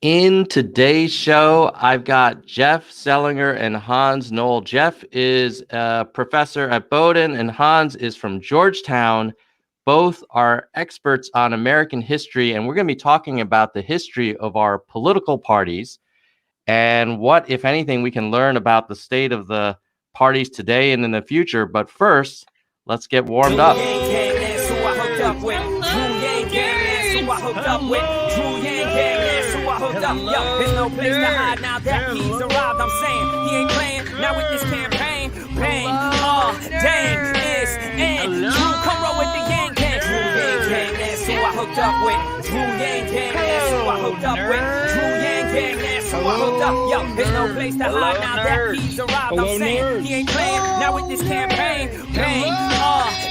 In today's show, I've got Jeff Selinger and Hans Noel. Jeff is a professor at Bowdoin, and Hans is from Georgetown. Both are experts on American history, and we're going to be talking about the history of our political parties and what, if anything, we can learn about the state of the parties today and in the future. But first, let's get warmed up. Yo, there's no place to hide now that he's arrived. I'm saying he ain't playing now with this campaign. Bang, dang, it's and Drew, come roll with the gang gang. Drew Yang Gang, that's who I hooked up with. Drew Yang Gang, that's who I hooked up with. Drew Yang Gang, that's who I hooked up. Yo, there's no place to hide now that he's arrived. I'm saying he ain't playing now with this campaign. Bang,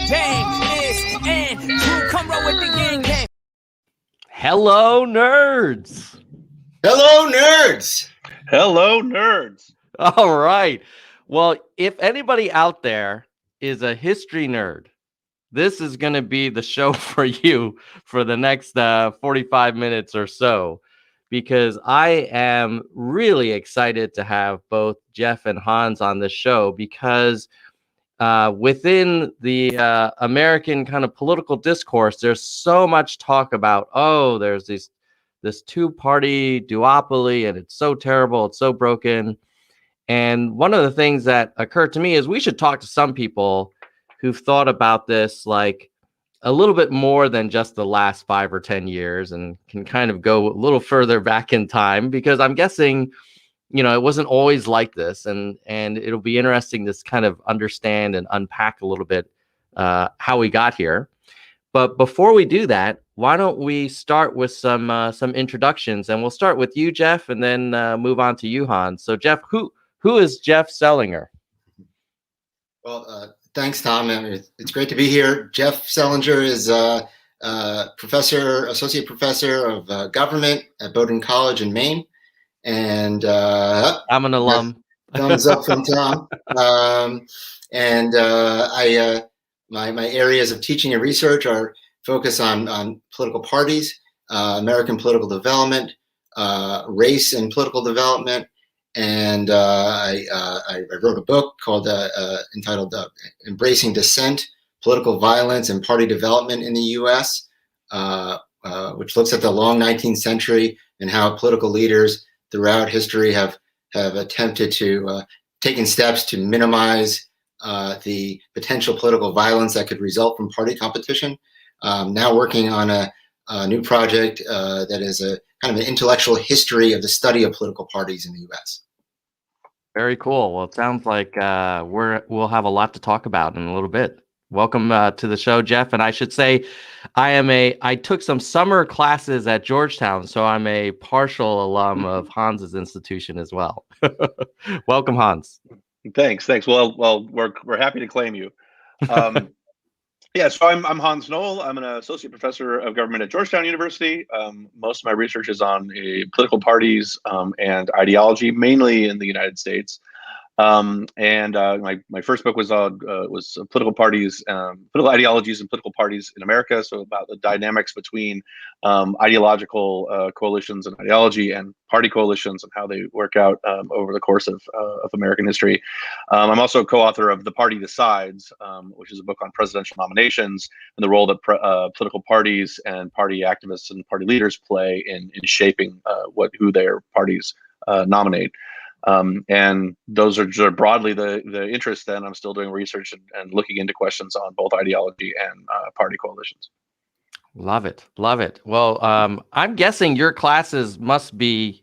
dang, it's and Drew, come roll with the gang gang. Hello, nerds. Hello, nerds. Hello, nerds. All right. Well, if anybody out there is a history nerd, this is going to be the show for you for the next 45 minutes or so, because I am really excited to have both Jeff and Hans on this show because within the American kind of political discourse, there's so much talk about, there's this two-party duopoly, and it's so terrible, it's so broken. And one of the things that occurred to me is we should talk to some people who've thought about this like a little bit more than just the last 5 or 10 years and can kind of go a little further back in time, because I'm guessing, it wasn't always like this. And it'll be interesting to kind of understand and unpack a little bit how we got here. But before we do that, why don't we start with some introductions, and we'll start with you, Jeff, and then move on to you, Hans. So, Jeff, who is Jeff Selinger? Well, thanks, Tom. It's great to be here. Jeff Selinger is a associate professor of government at Bowdoin College in Maine, and I'm an alum. Thumbs up from Tom. My areas of teaching and research are focus on political parties, American political development, race and political development, and I wrote a book called entitled "Embracing Dissent: Political Violence and Party Development in the U.S.," which looks at the long 19th century and how political leaders throughout history have attempted to taken steps to minimize the potential political violence that could result from party competition. Now working on a new project that is a kind of an intellectual history of the study of political parties in the U.S. Very cool. Well, it sounds like we'll have a lot to talk about in a little bit. Welcome to the show, Jeff. And I should say, I took some summer classes at Georgetown, so I'm a partial alum of Hans's institution as well. Welcome, Hans. Thanks. Well, we're happy to claim you. So I'm Hans Noel. I'm an associate professor of government at Georgetown University. Most of my research is on political parties and ideology, mainly in the United States. My first book was political parties, political ideologies and political parties in America. So about the dynamics between ideological coalitions and ideology and party coalitions and how they work out over the course of American history. I'm also co-author of The Party Decides, which is a book on presidential nominations and the role that political parties and party activists and party leaders play in shaping who their parties nominate. And those are broadly the interests. Then I'm still doing research and looking into questions on both ideology and party coalitions. Love it. Well, I'm guessing your classes must be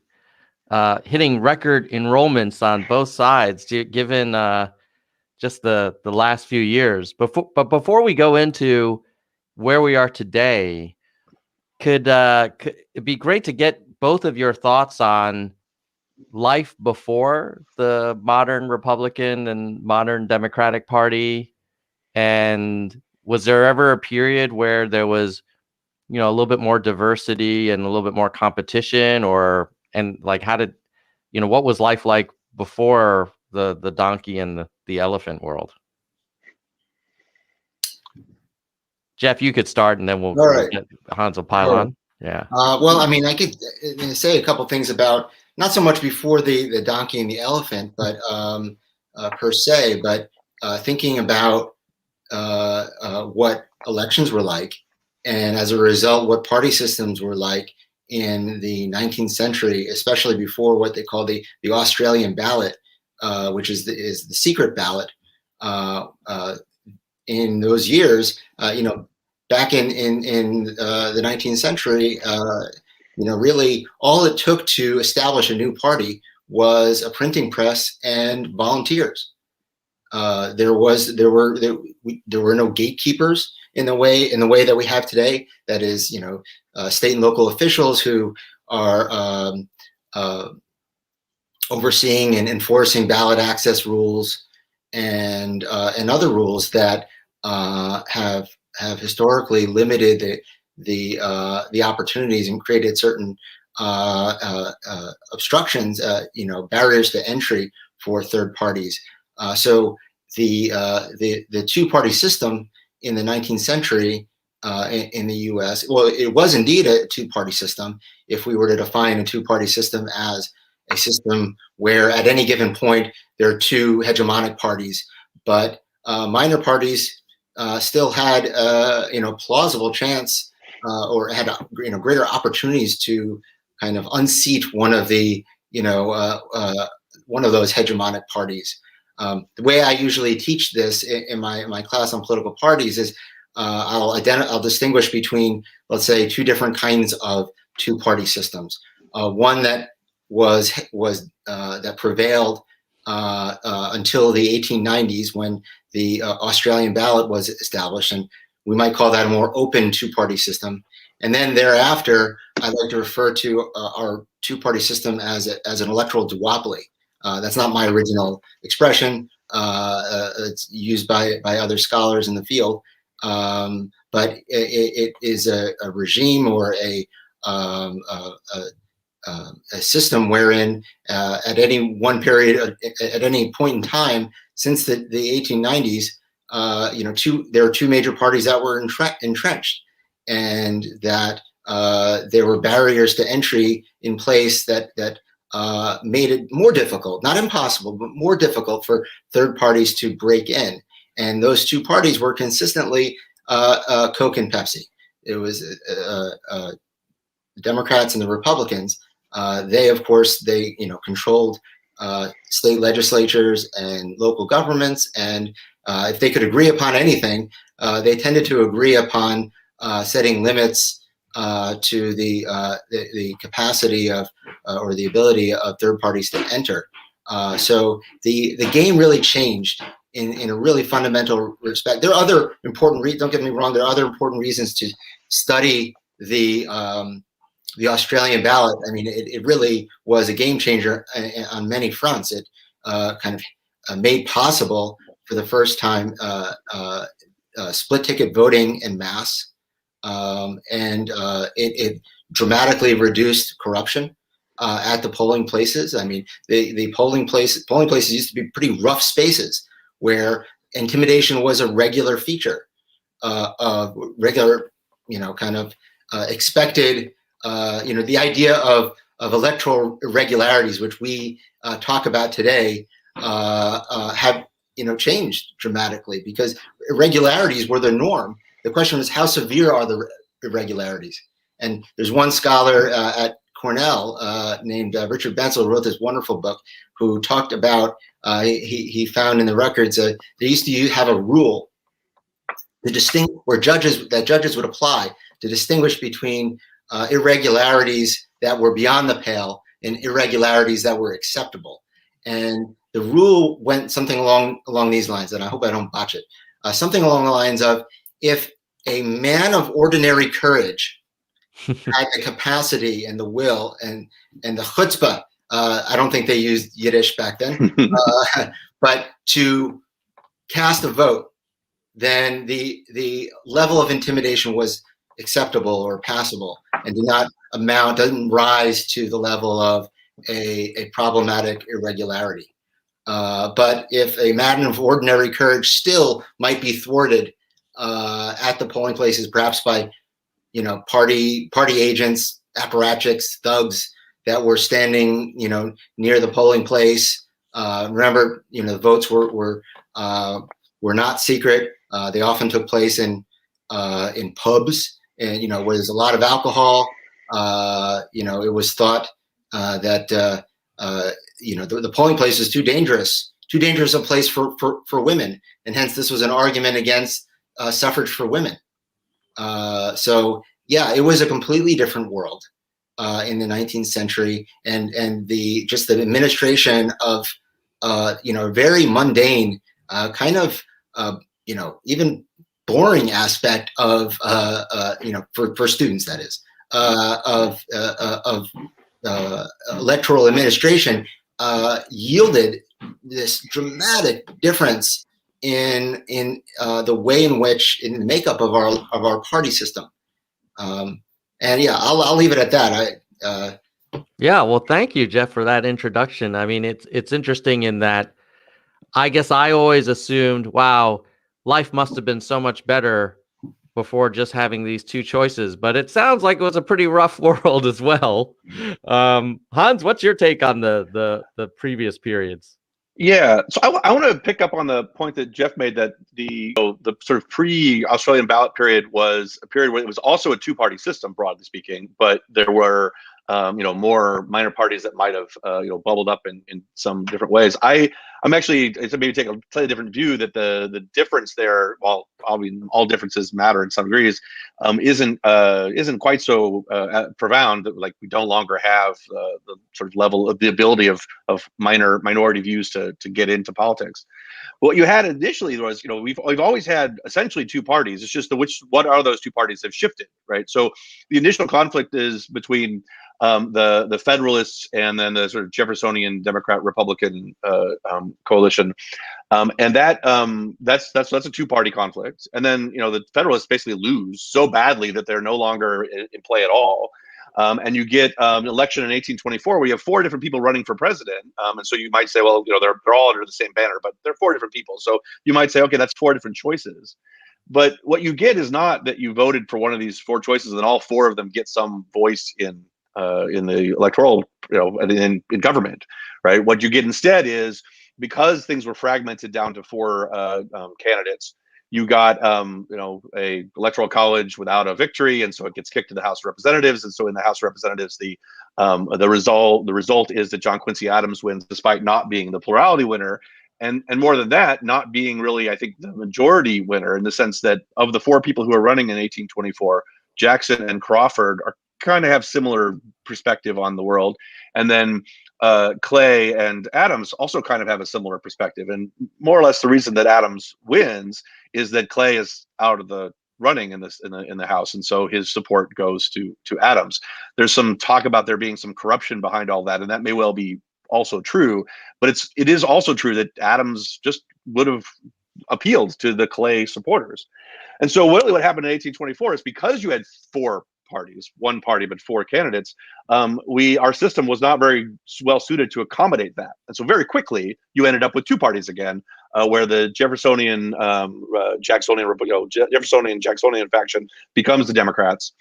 hitting record enrollments on both sides, given just the last few years. But before we go into where we are today, could it be great to get both of your thoughts on life before the modern Republican and modern Democratic Party? And was there ever a period where there was, a little bit more diversity and a little bit more competition, what was life like before the donkey and the elephant world? Jeff, you could start, and then Hans will pile on. Yeah. Well, I mean, I could say a couple things about not so much before the donkey and the elephant, but per se, but thinking about what elections were like, and as a result, what party systems were like in the 19th century, especially before what they call the Australian ballot, which is the secret ballot. In those years, back in the 19th century, really all it took to establish a new party was a printing press and volunteers. There were no gatekeepers in the way that we have today. That is, state and local officials who are overseeing and enforcing ballot access rules and other rules that have historically limited the opportunities and created certain obstructions, barriers to entry for third parties. So the two-party system in the 19th century in the U.S., well, it was indeed a two-party system. If we were to define a two-party system as a system where at any given point there are two hegemonic parties, but minor parties still had plausible chance or had greater opportunities to kind of unseat one of the one of those hegemonic parties. The way I usually teach this in my class on political parties is I'll distinguish between, let's say, two different kinds of two-party systems. One that that prevailed until the 1890s, when the Australian ballot was established, and we might call that a more open two-party system. And then thereafter, I like to refer to our two-party system as an electoral duopoly. That's not my original expression. It's used by other scholars in the field, but it is a regime or a system wherein at any one period, at any point in time since the 1890s, there are two major parties that were entrenched, and that there were barriers to entry in place that made it more difficult, not impossible, but more difficult for third parties to break in. And those two parties were consistently Coke and Pepsi. It was the Democrats and the Republicans. They, of course, controlled state legislatures and local governments, and if they could agree upon anything, they tended to agree upon setting limits to the capacity of or the ability of third parties to enter. So the game really changed in a really fundamental respect. There are other important reasons. Don't get me wrong. There are other important reasons to study the Australian ballot. I mean, it really was a game changer on many fronts. It kind of made possible for the first time split ticket voting en masse, and it dramatically reduced corruption at the polling places. I mean, the polling places used to be pretty rough spaces where intimidation was a regular feature, regular, kind of expected. The idea of electoral irregularities, which we talk about today, have changed dramatically, because irregularities were the norm. The question is, how severe are the irregularities? And there's one scholar at Cornell named Richard Bensel, who wrote this wonderful book, who talked about, he found in the records they used to have a rule to distinguish, where judges would apply to distinguish between irregularities that were beyond the pale and irregularities that were acceptable. And the rule went something along these lines, and I hope I don't botch it. Something along the lines of, if a man of ordinary courage had the capacity and the will and the chutzpah, I don't think they used Yiddish back then, but to cast a vote, then the level of intimidation was acceptable or passable, and doesn't rise to the level of a problematic irregularity. But if a man of ordinary courage still might be thwarted at the polling places, perhaps by party agents, apparatchiks, thugs that were standing, near the polling place. Remember, the votes were not secret. They often took place in pubs, and where there's a lot of alcohol. It was thought that the polling place is too dangerous a place for women, and hence this was an argument against suffrage for women. So yeah, it was a completely different world in the 19th century, and the administration of very mundane kind of even boring aspect of for students, that is, of electoral administration yielded this dramatic difference in the way in which, in the makeup of our party system. And yeah, I'll leave it at that. Yeah, well, thank you, Jeff, for that introduction. I mean, it's interesting in that I guess I always assumed, wow, life must have been so much better before just having these two choices, but it sounds like it was a pretty rough world as well. Hans, what's your take on the previous periods? Yeah, so I want to pick up on the point that Jeff made, that the sort of pre-Australian ballot period was a period where it was also a two-party system, broadly speaking, but there were more minor parties that might have bubbled up in some different ways. I'm actually, to maybe take a slightly different view, that the difference there, while all differences matter in some degrees, isn't quite so profound. That, like, we no longer have the sort of level of the ability of minority views to get into politics. What you had initially was, we've always had essentially two parties. It's just what are those two parties have shifted, right? So the initial conflict is between the Federalists and then the sort of Jeffersonian Democrat Republican coalition, and that's a two-party conflict. And then the Federalists basically lose so badly that they're no longer in play at all. And you get an election in 1824 where you have four different people running for president. And so you might say, well, they're all under the same banner, but they're four different people. So you might say, okay, that's four different choices. But what you get is not that you voted for one of these four choices and all four of them get some voice in the electoral, in government, right? What you get instead is, because things were fragmented down to four candidates, you got a electoral college without a victory, and so it gets kicked to the House of Representatives. And so in the House of Representatives, the result is that John Quincy Adams wins, despite not being the plurality winner, and more than that, not being really, I think, the majority winner, in the sense that of the four people who are running in 1824, Jackson and Crawford kind of have similar perspective on the world, and then Clay and Adams also kind of have a similar perspective. And more or less the reason that Adams wins is that Clay is out of the running in the House, and so his support goes to Adams. There's some talk about there being some corruption behind all that, and that may well be also true, but it is also true that Adams just would have appealed to the Clay supporters. And so what happened in 1824 is, because you had four parties, one party but four candidates, our system was not very well suited to accommodate that. And so very quickly you ended up with two parties again, where the Jeffersonian Jacksonian faction becomes the Democrats,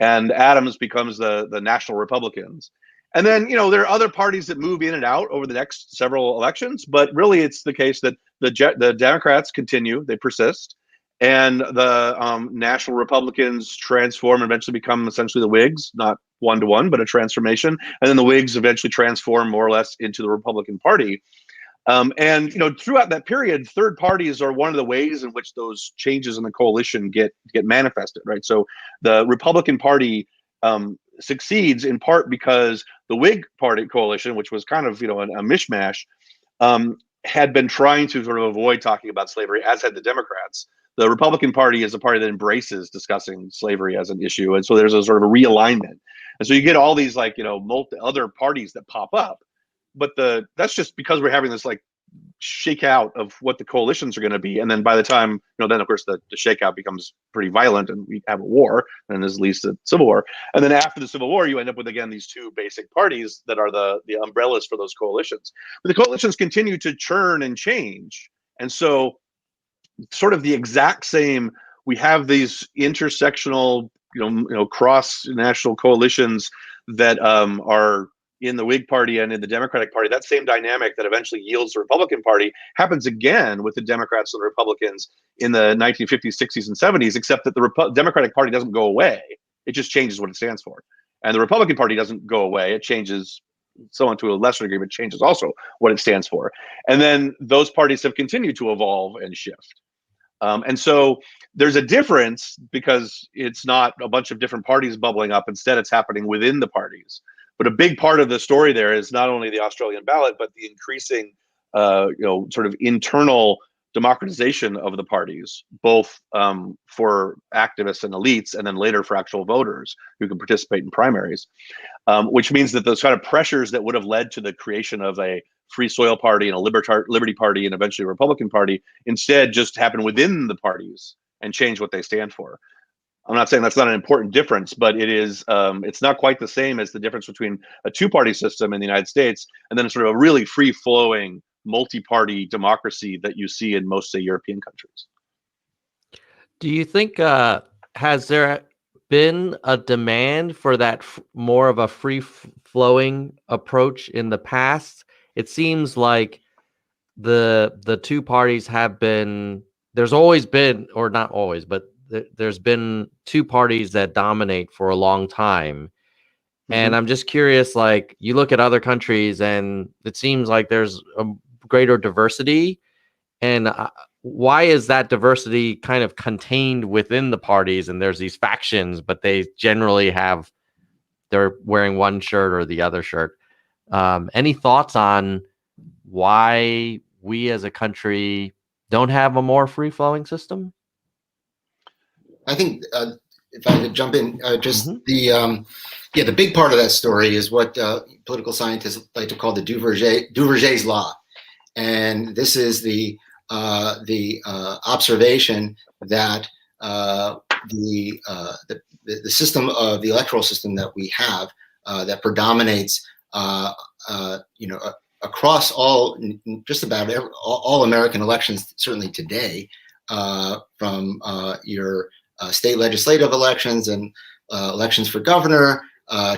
and Adams becomes the National Republicans. And then there are other parties that move in and out over the next several elections, but really it's the case that the Democrats continue, they persist, and the National Republicans transform and eventually become essentially the Whigs, not one-to-one, but a transformation. And then the Whigs eventually transform more or less into the Republican Party. And throughout that period, third parties are one of the ways in which those changes in the coalition get manifested, right? So the Republican Party succeeds in part because the Whig Party coalition, which was kind of a mishmash, had been trying to sort of avoid talking about slavery, as had the Democrats. The Republican Party is a party that embraces discussing slavery as an issue, and so there's a sort of a realignment. And so you get all these other parties that pop up, but that's just because we're having this shakeout of what the coalitions are going to be. And then by the time, then of course the shakeout becomes pretty violent and we have a war, and this leads to civil war. And then after the Civil War, you end up with, again, these two basic parties that are the umbrellas for those coalitions. But the coalitions continue to churn and change. And so sort of the exact same, we have these intersectional cross national coalitions that are in the Whig Party and in the Democratic Party, that same dynamic that eventually yields the Republican Party happens again with the Democrats and the Republicans in the 1950s, 60s, and 70s, except that the Democratic Party doesn't go away. It just changes what it stands for. And the Republican Party doesn't go away. It changes, so on to a lesser degree, but changes also what it stands for. And then those parties have continued to evolve and shift. And so there's a difference because it's not a bunch of different parties bubbling up. Instead, it's happening within the parties. But a big part of the story there is not only the Australian ballot, but the increasing, sort of internal democratization of the parties, both for activists and elites, and then later for actual voters who can participate in primaries, which means that those kind of pressures that would have led to the creation of a free soil party and a liberty party and eventually a Republican Party instead just happen within the parties and change what they stand for. I'm not saying that's not an important difference, but it is. It's not quite the same as the difference between a two-party system in the United States and then sort of a really free-flowing multi-party democracy that you see in most, say, European countries. Do you think has there been a demand for that more of a free-flowing approach in the past? It seems like the two parties have been. There's always been, or not always, but there's been two parties that dominate for a long time. And I'm just curious, like, you look at other countries and it seems like there's a greater diversity. And why is that diversity kind of contained within the parties? And there's these factions, but they generally they're wearing one shirt or the other shirt. Any thoughts on why we as a country don't have a more free-flowing system? I think if I could jump in, the big part of that story is what political scientists like to call the Duverger's law, and this is the observation that the system of the electoral system that we have that predominates, across just about all American elections, certainly today, from your state legislative elections and elections for governor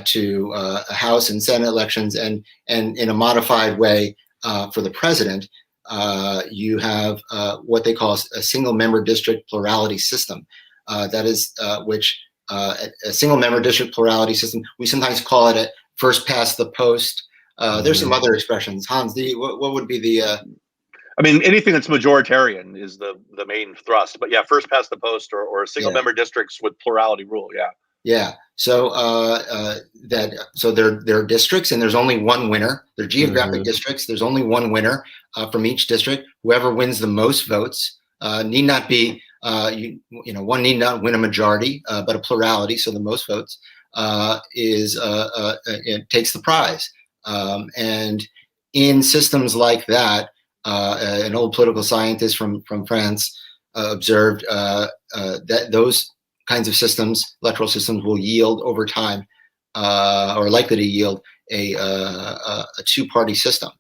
to House and Senate elections, and in a modified way for the president, you have what they call a single member district plurality system. That is which a single member district plurality system, we sometimes call it a first past the post. There's some other expressions. Hans, what would be the I mean, anything that's majoritarian is the main thrust. But yeah, first past the post or single member districts with plurality rule. Yeah. Yeah. So so there are districts, and there's only one winner. They're geographic districts. There's only one winner from each district. Whoever wins the most votes need not be one need not win a majority, but a plurality. So the most votes it takes the prize. And in systems like that, an old political scientist from France observed that those kinds of systems, electoral systems, will yield over time, or likely to yield a two-party system,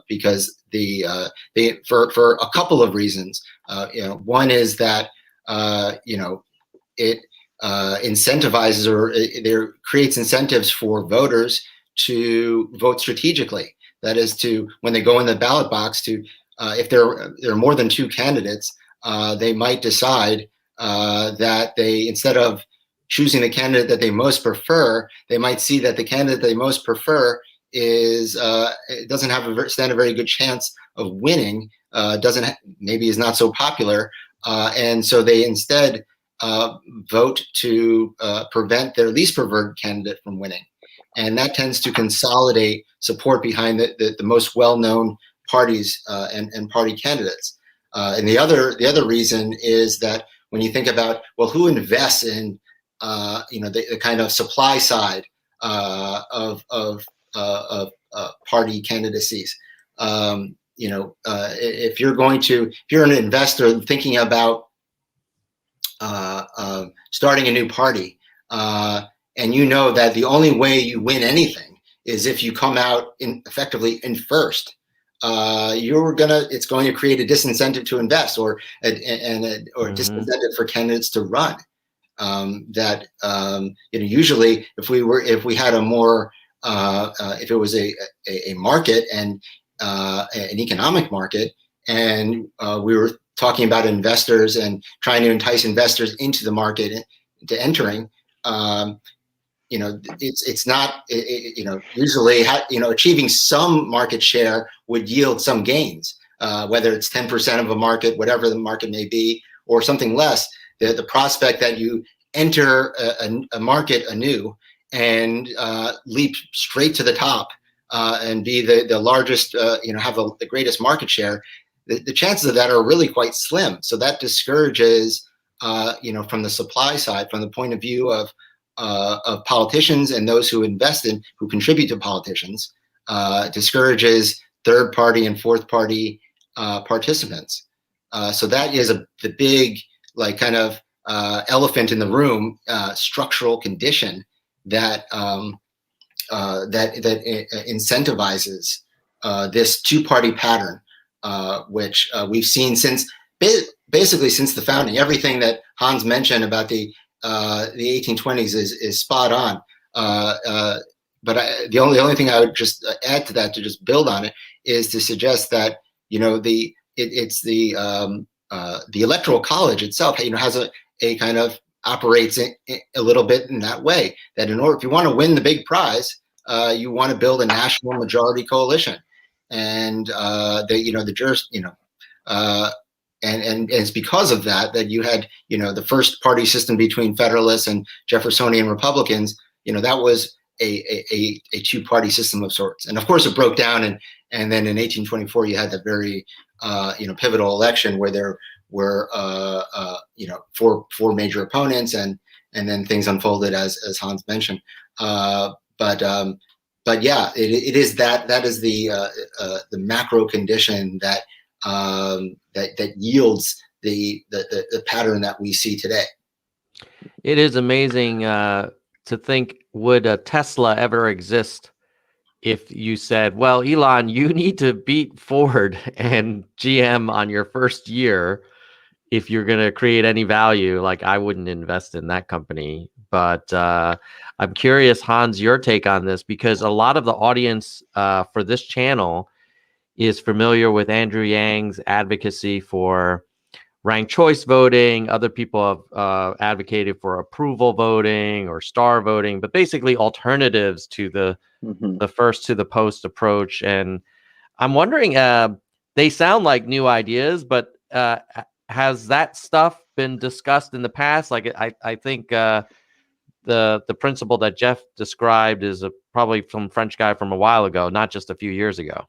because for a couple of reasons. One is that it incentivizes, or there creates incentives for voters to vote strategically. That is, to when they go in the ballot box, to if there are more than two candidates, they might decide that they, instead of choosing the candidate that they most prefer, they might see that the candidate they most prefer doesn't stand a very good chance of winning. Maybe is not so popular, and so they instead vote to prevent their least preferred candidate from winning. And that tends to consolidate support behind the most well-known parties and party candidates. And the other reason is that when you think about, well, who invests in the kind of supply side of party candidacies, if you're an investor thinking about starting a new party, and you know that the only way you win anything is if you come out effectively in first, it's going to create a disincentive to invest, or a disincentive for candidates to run. that usually if we had a more if it was a market and an economic market, and we were talking about investors and trying to entice investors into the market to entering, it's not, usually, achieving some market share would yield some gains, whether it's 10% of a market, whatever the market may be, or something less. The prospect that you enter a market anew and leap straight to the top and be the largest, have the greatest market share, the chances of that are really quite slim. So that discourages, from the supply side, from the point of view of politicians and those who who contribute to politicians, discourages third party and fourth party participants. So that is the big, kind of elephant in the room, structural condition that incentivizes this two-party pattern, which we've seen basically since the founding. Everything that Hans mentioned about the 1820s is spot on. But the only thing I would just add to that, to just build on it, is to suggest that it's the Electoral College itself, has a kind of operates a little bit in that way, that if you want to win the big prize, you want to build a national majority coalition, and and it's because of that you had the first party system between Federalists and Jeffersonian Republicans. That was a two-party system of sorts, and of course it broke down, and then in 1824 you had that very pivotal election where there were four major opponents, and then things unfolded as Hans mentioned. But yeah, it is that is the macro condition that yields the pattern that we see today. It is amazing to think, would a Tesla ever exist if you said, well, Elon, you need to beat Ford and GM on your first year if you're going to create any value. I wouldn't invest in that company. But I'm curious, Hans, your take on this, because a lot of the audience for this channel is familiar with Andrew Yang's advocacy for ranked choice voting. Other people have advocated for approval voting or star voting, but basically alternatives to the first to the post approach. And I'm wondering, they sound like new ideas, but has that stuff been discussed in the past? I think the principle that Jeff described is probably some French guy from a while ago, not just a few years ago.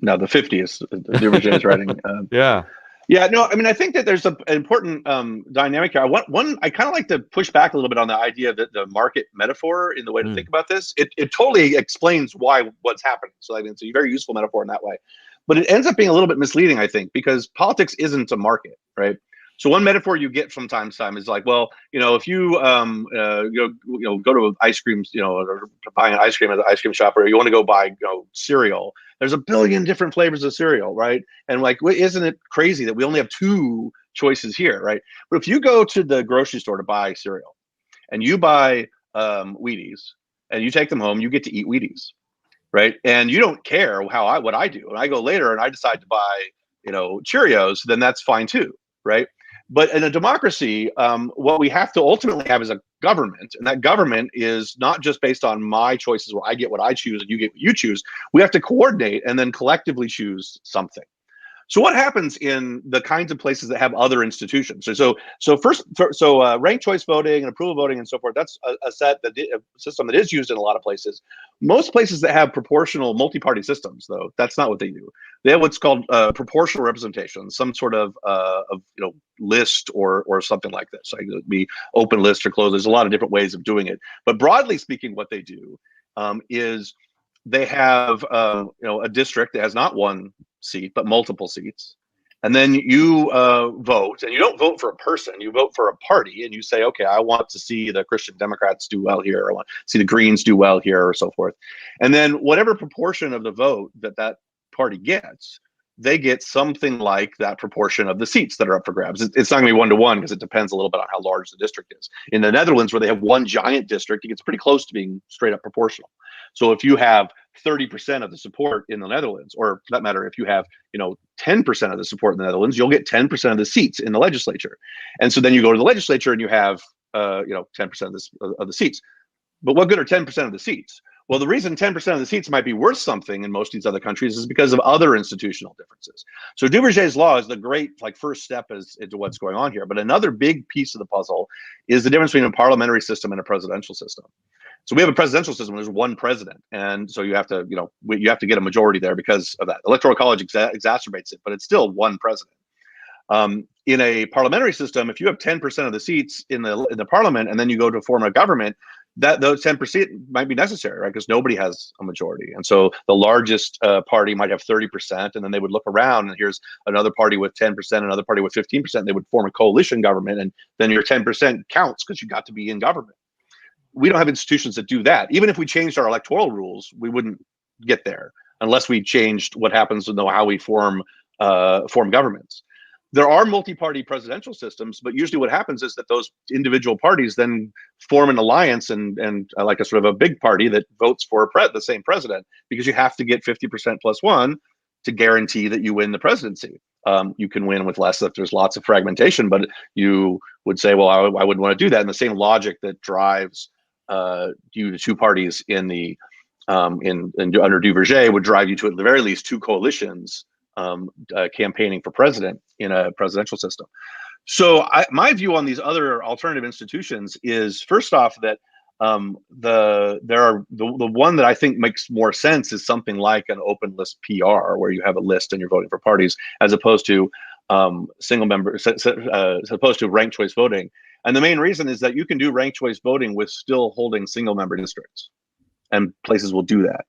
No, the 50s, the original writing. Yeah. Yeah, no, I mean, I think that there's an important dynamic here. I kind of like to push back a little bit on the idea that the market metaphor in the way to think about this. It totally explains what's happening. So I mean, it's a very useful metaphor in that way. But it ends up being a little bit misleading, I think, because politics isn't a market, right? So one metaphor you get from time to time is like, well, if you go to ice cream, or buying an ice cream at the ice cream shop, or you want to go buy cereal, there's a billion different flavors of cereal, right? And isn't it crazy that we only have two choices here, right? But if you go to the grocery store to buy cereal, and you buy Wheaties, and you take them home, you get to eat Wheaties, right? And you don't care what I do. And I go later and I decide to buy, Cheerios, then that's fine too, right? But in a democracy, what we have to ultimately have is a government, and that government is not just based on my choices where I get what I choose and you get what you choose. We have to coordinate and then collectively choose something. So what happens in the kinds of places that have other institutions? So ranked choice voting and approval voting and so forth, that's a system that is used in a lot of places. Most places that have proportional multi-party systems, though, that's not what they do. They have what's called proportional representation, some sort of list or something like this. Like it would be open list or closed. There's a lot of different ways of doing it. But broadly speaking, what they do is they have a district that has not one seat but multiple seats, and then you vote, and you don't vote for a person, you vote for a party, and you say, okay, I want to see the Christian Democrats do well here, I want to see the Greens do well here, or so forth. And then whatever proportion of the vote that party gets, they get something like that proportion of the seats that are up for grabs. It's not going to be 1-to-1 because it depends a little bit on how large the district is. In the Netherlands, where they have one giant district, it gets pretty close to being straight up proportional. So if you have 30% of the support in the Netherlands, or for that matter, if you have 10% of the support in the Netherlands, you'll get 10% of the seats in the legislature. And so then you go to the legislature and you have 10% of the seats. But what good are 10% of the seats? Well, the reason 10% of the seats might be worth something in most of these other countries is because of other institutional differences. So Duverger's law is the great first step into what's going on here. But another big piece of the puzzle is the difference between a parliamentary system and a presidential system. So we have a presidential system where there's one president, and so you have to get a majority there because of that. Electoral college exacerbates it, but it's still one president. In a parliamentary system, if you have 10% of the seats in the parliament, and then you go to form a government, that those 10% might be necessary, right? Because nobody has a majority. And so the largest party might have 30%, and then they would look around, and here's another party with 10%, another party with 15%. They would form a coalition government, and then your 10% counts because you got to be in government. We don't have institutions that do that. Even if we changed our electoral rules, we wouldn't get there unless we changed what happens to know how we form governments. There are multi-party presidential systems, but usually what happens is that those individual parties then form an alliance and like a sort of a big party that votes for the same president, because you have to get 50% plus one to guarantee that you win the presidency. You can win with less if there's lots of fragmentation, but you would say, well, I wouldn't want to do that. And the same logic that drives you to two parties under Duverger would drive you to at the very least two coalitions campaigning for president in a presidential system. So my view on these other alternative institutions is, first off, that the one that I think makes more sense is something like an open list PR, where you have a list and you're voting for parties, as opposed to single member, as opposed to ranked choice voting. And the main reason is that you can do ranked choice voting with still holding single member districts, and places will do that.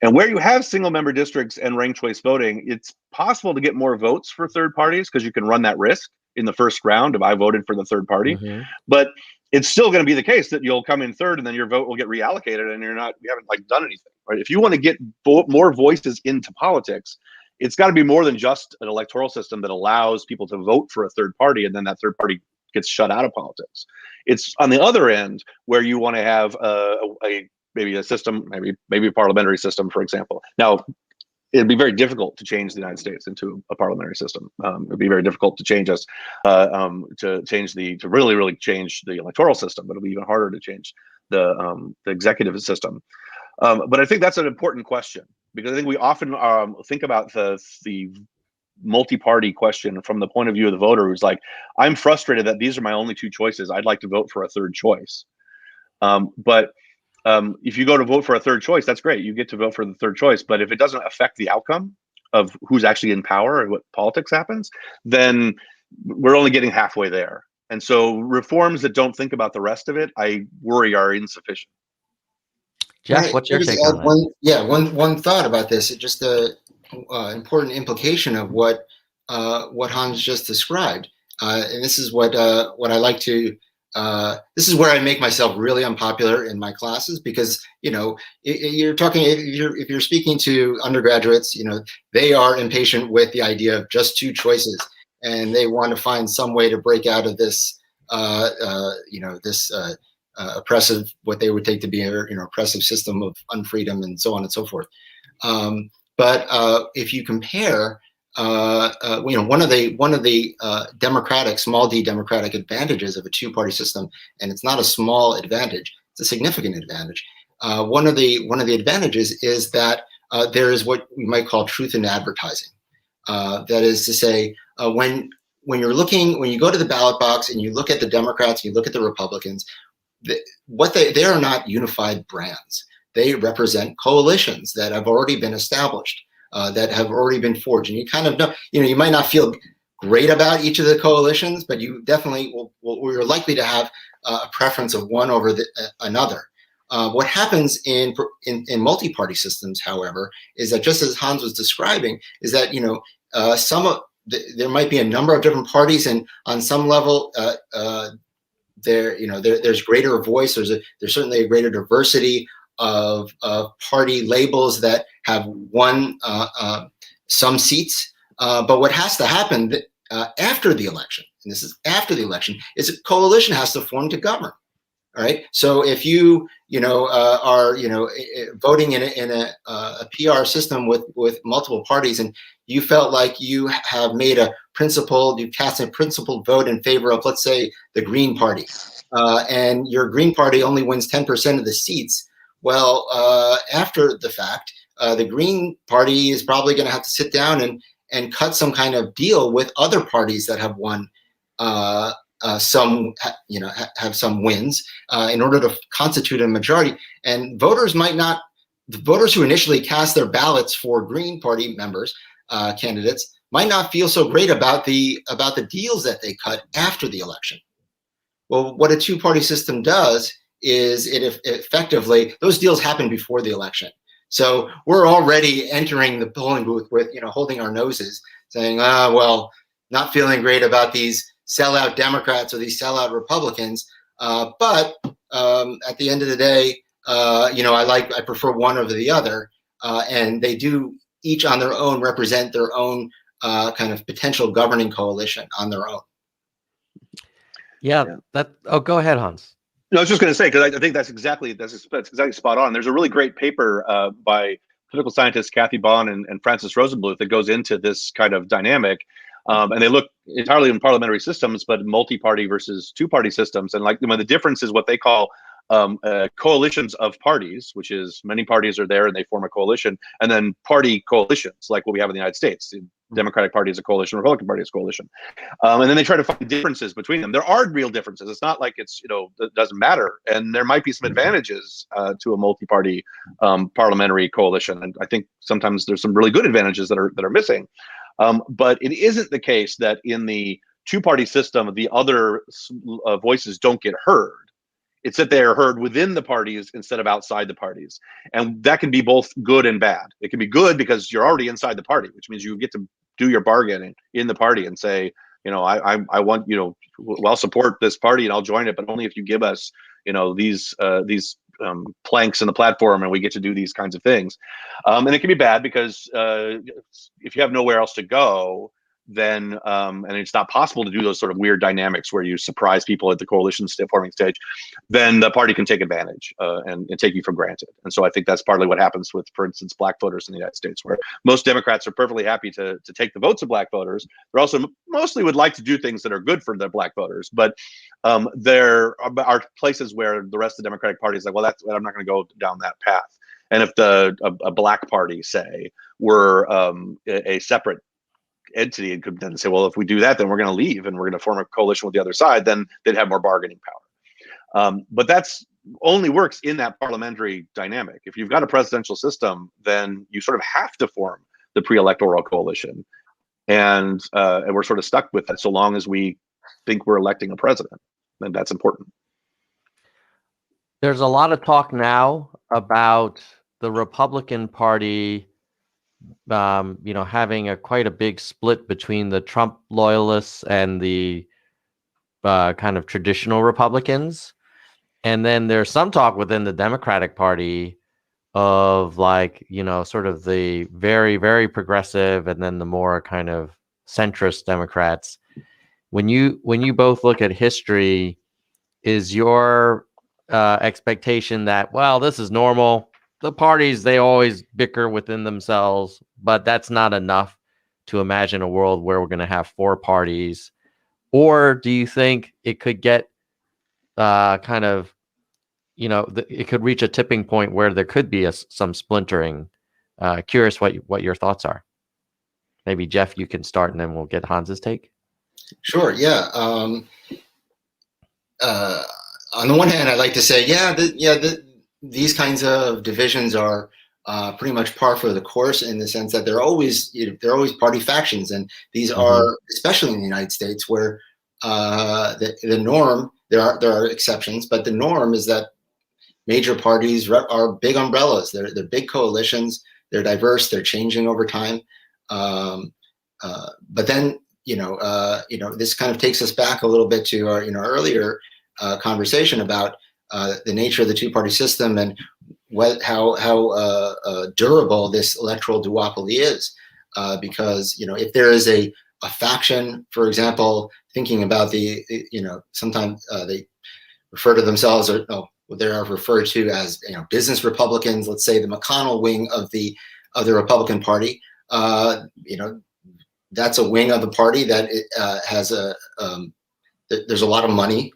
And where you have single member districts and ranked choice voting, it's possible to get more votes for third parties because you can run that risk in the first round if I voted for the third party. Mm-hmm. But it's still going to be the case that you'll come in third and then your vote will get reallocated and you haven't done anything, right? If you want to get more voices into politics, it's got to be more than just an electoral system that allows people to vote for a third party and then that third party gets shut out of politics. It's on the other end where you want to have maybe a system, maybe a parliamentary system, for example. Now, it'd be very difficult to change the United States into a parliamentary system. It'd be very difficult to change us, to really change the electoral system, but it'll be even harder to change the executive system. But I think that's an important question, because I think we often think about the multi-party question from the point of view of the voter who's like, I'm frustrated that these are my only two choices. I'd like to vote for a third choice. But if you go to vote for a third choice, that's great. You get to vote for the third choice. But if it doesn't affect the outcome of who's actually in power and what politics happens, then we're only getting halfway there. And so reforms that don't think about the rest of it, I worry, are insufficient. Jeff, what's your take on that? One thought about this, just the important implication of what Hans just described. And this is what I like to. This is where I make myself really unpopular in my classes, because if you're speaking to undergraduates, they are impatient with the idea of just two choices, and they want to find some way to break out of this oppressive, what they would take to be oppressive system of unfreedom and so on and so forth. But if you compare, one of the democratic, small d democratic advantages of a two-party system, and it's not a small advantage, it's a significant advantage. One of the advantages is that there is what we might call truth in advertising. That is to say, when you go to the ballot box and you look at the Democrats, you look at the Republicans, they are not unified brands. They represent coalitions that have already been established, that have already been forged. And you kind of know, you might not feel great about each of the coalitions, but you definitely you're likely to have a preference of one over another. What happens in multi-party systems, however, is that, just as Hans was describing, is that there might be a number of different parties, and on some level, there's greater voice. There's certainly a greater diversity of party labels that have won some seats But what has to happen after the election, and this is after the election, is a coalition has to form to govern. All right. So if you are voting in a PR system with multiple parties, and you felt like you have made you cast a principled vote in favor of, let's say, the Green Party, and your Green Party only wins 10% of the seats. Well, after the fact, the Green Party is probably going to have to sit down and cut some kind of deal with other parties that have won have some wins in order to constitute a majority. And the voters who initially cast their ballots for Green Party candidates might not feel so great about the deals that they cut after the election. Well, what a two-party system does is it effectively, those deals happen before the election. So we're already entering the polling booth with, holding our noses, saying, well, not feeling great about these sellout Democrats or these sellout Republicans. But at the end of the day, I prefer one over the other. And they do each on their own represent their own kind of potential governing coalition on their own. Yeah. Go ahead, Hans. No, I was just going to say, because I think that's exactly spot on. There's a really great paper by political scientists Kathy Bond and Francis Rosenbluth that goes into this kind of dynamic. And they look entirely in parliamentary systems, but multi-party versus two-party systems. And the difference is what they call coalitions of parties, which is many parties are there and they form a coalition, and then party coalitions, like what we have in the United States. The Democratic Party is a coalition, Republican Party is a coalition. And then they try to find differences between them. There are real differences. It's not like it doesn't matter. And there might be some advantages to a multi-party parliamentary coalition. And I think sometimes there's some really good advantages that are missing. But it isn't the case that in the two-party system, the other voices don't get heard. It's that they are heard within the parties instead of outside the parties. And that can be both good and bad. It can be good because you're already inside the party, which means you get to do your bargaining in the party and say, I want, I'll support this party and I'll join it, but only if you give us, these planks in the platform and we get to do these kinds of things. And it can be bad because if you have nowhere else to go, then and it's not possible to do those sort of weird dynamics where you surprise people at the coalition forming stage, then the party can take advantage and take you for granted. And so I think that's partly what happens with, for instance, black voters in the United States, where most Democrats are perfectly happy to take the votes of black voters. They're also mostly would like to do things that are good for the black voters, but there are places where the rest of the Democratic Party is like, well, I'm not going to go down that path. And if a black party, say, were a separate entity and could then say, well, if we do that, then we're going to leave and we're going to form a coalition with the other side, then they'd have more bargaining power. But that's only works in that parliamentary dynamic. If you've got a presidential system, then you sort of have to form the pre-electoral coalition. And we're sort of stuck with it so long as we think we're electing a president. And that's important. There's a lot of talk now about the Republican Party having quite a big split between the Trump loyalists and the kind of traditional Republicans. And then there's some talk within the Democratic Party of sort of the very, very progressive and then the more kind of centrist Democrats. When you both look at history, is your expectation that, well, this is normal? The parties, they always bicker within themselves, but that's not enough to imagine a world where we're going to have four parties? Or do you think it could get it could reach a tipping point where there could be some splintering? Curious what your thoughts are. Maybe Jeff, you can start and then we'll get Hans's take. Sure. Yeah. On the one hand, I'd like to say, these kinds of divisions are pretty much par for the course in the sense that they're always party factions, and these are, especially in the United States, where the norm, there are exceptions, but the norm is that major parties are big umbrellas. They're big coalitions. They're diverse. They're changing over time. But then this kind of takes us back a little bit to our earlier conversation about the nature of the two-party system and how durable this electoral duopoly is. because if there is a faction, for example, thinking about sometimes they refer to themselves, or they are referred to as business Republicans. Let's say the McConnell wing of the Republican Party. That's a wing of the party that has there's a lot of money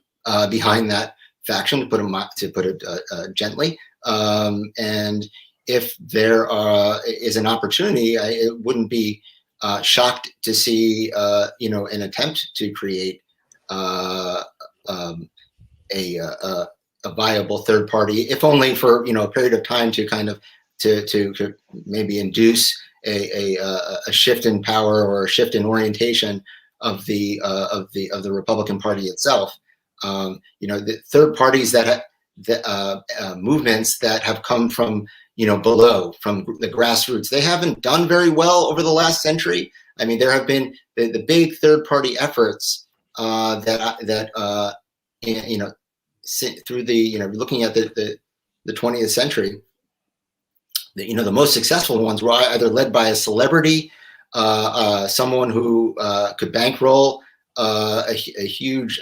behind that faction, to put it gently. And if there is an opportunity, it wouldn't be shocked to see an attempt to create a viable third party, if only for a period of time, to kind of to maybe induce a shift in power or a shift in orientation of the Republican Party itself. The third parties that movements that have come from below, from the grassroots, they haven't done very well over the last century. I mean, there have been the big third party efforts that through the looking at the 20th century. The most successful ones were either led by a celebrity, someone who could bankroll a huge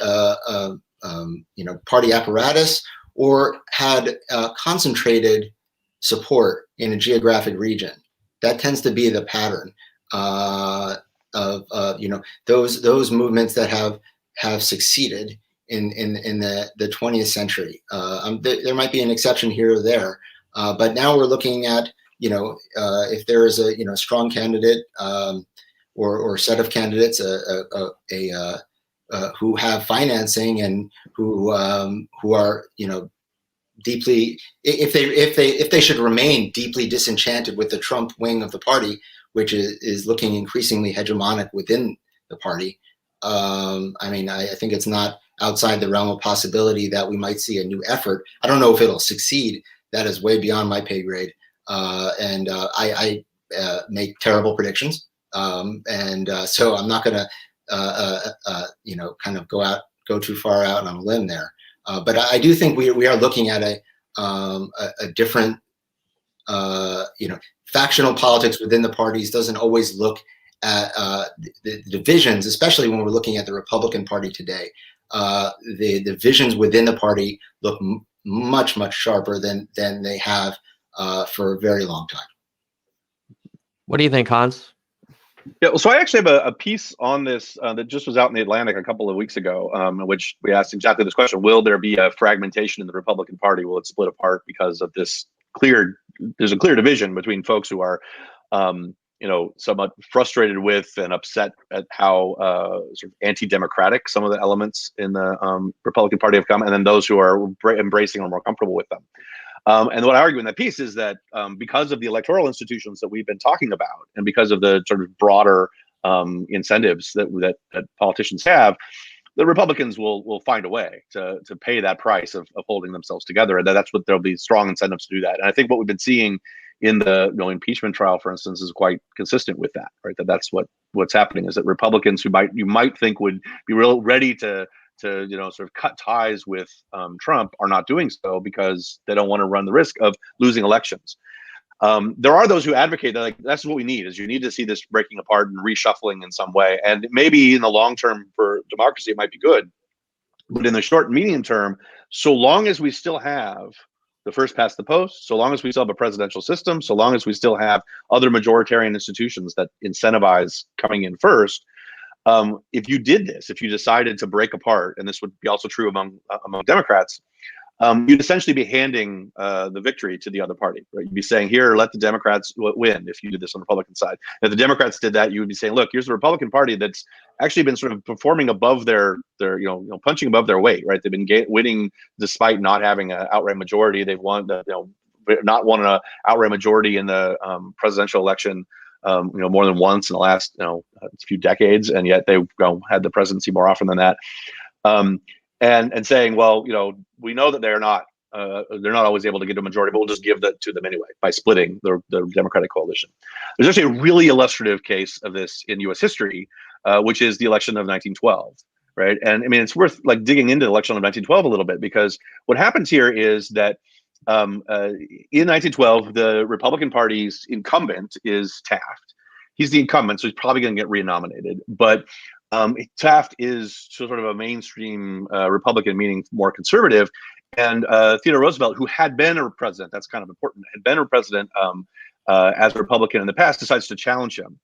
party apparatus, or had concentrated support in a geographic region. That tends to be the pattern of those movements that have succeeded in the 20th century. There might be an exception here or there. But now we're looking at, if there is a strong candidate or set of candidates who have financing and who are deeply, if they should remain deeply disenchanted with the Trump wing of the party, which is looking increasingly hegemonic within the party. I think it's not outside the realm of possibility that we might see a new effort. I don't know if it'll succeed. That is way beyond my pay grade, and I make terrible predictions, and so I'm not going to, kind of go too far out on a limb there. But I do think we are looking at a different, factional politics within the parties doesn't always look at the divisions, especially when we're looking at the Republican Party today. The divisions within the party look much sharper than they have for a very long time. What do you think, Hans? Yeah, well, so I actually have a piece on this that just was out in the Atlantic a couple of weeks ago, in which we asked exactly this question: will there be a fragmentation in the Republican Party? Will it split apart because of this there's a clear division between folks who are somewhat frustrated with and upset at how sort of anti-democratic some of the elements in the Republican Party have come, and then those who are embracing or more comfortable with them. And what I argue in that piece is that because of the electoral institutions that we've been talking about, and because of the sort of broader incentives that politicians have, the Republicans will find a way to pay that price of holding themselves together, and that's what there'll be strong incentives to do that. And I think what we've been seeing in the impeachment trial, for instance, is quite consistent with that, right? That's what's happening, is that Republicans who you might think would be real ready to sort of cut ties with Trump are not doing so because they don't want to run the risk of losing elections. There are those who advocate that that's what we need, is you need to see this breaking apart and reshuffling in some way. And maybe in the long term for democracy, it might be good. But in the short and medium term, so long as we still have the first past the post, so long as we still have a presidential system, so long as we still have other majoritarian institutions that incentivize coming in first, if you did this, if you decided to break apart, and this would be also true among Democrats, you'd essentially be handing the victory to the other party, right? You'd be saying, here, let the Democrats win if you did this on the Republican side. If the Democrats did that, you would be saying, look, here's the Republican Party that's actually been sort of performing above their punching above their weight, right? They've been winning despite not having an outright majority. They've won not won an outright majority in the presidential election more than once in the last few decades, and yet they've had the presidency more often than that. And saying, well, we know that they're not always able to get a majority, but we'll just give that to them anyway by splitting the Democratic coalition. There's actually a really illustrative case of this in U.S. history, which is the election of 1912, right? And I mean, it's worth digging into the election of 1912 a little bit, because what happens here is that in 1912, the Republican Party's incumbent is Taft. he's the incumbent, so he's probably going to get renominated. But Taft is sort of a mainstream Republican, meaning more conservative. And Theodore Roosevelt, who had been a president, that's kind of important, had been a president as a Republican in the past, decides to challenge him.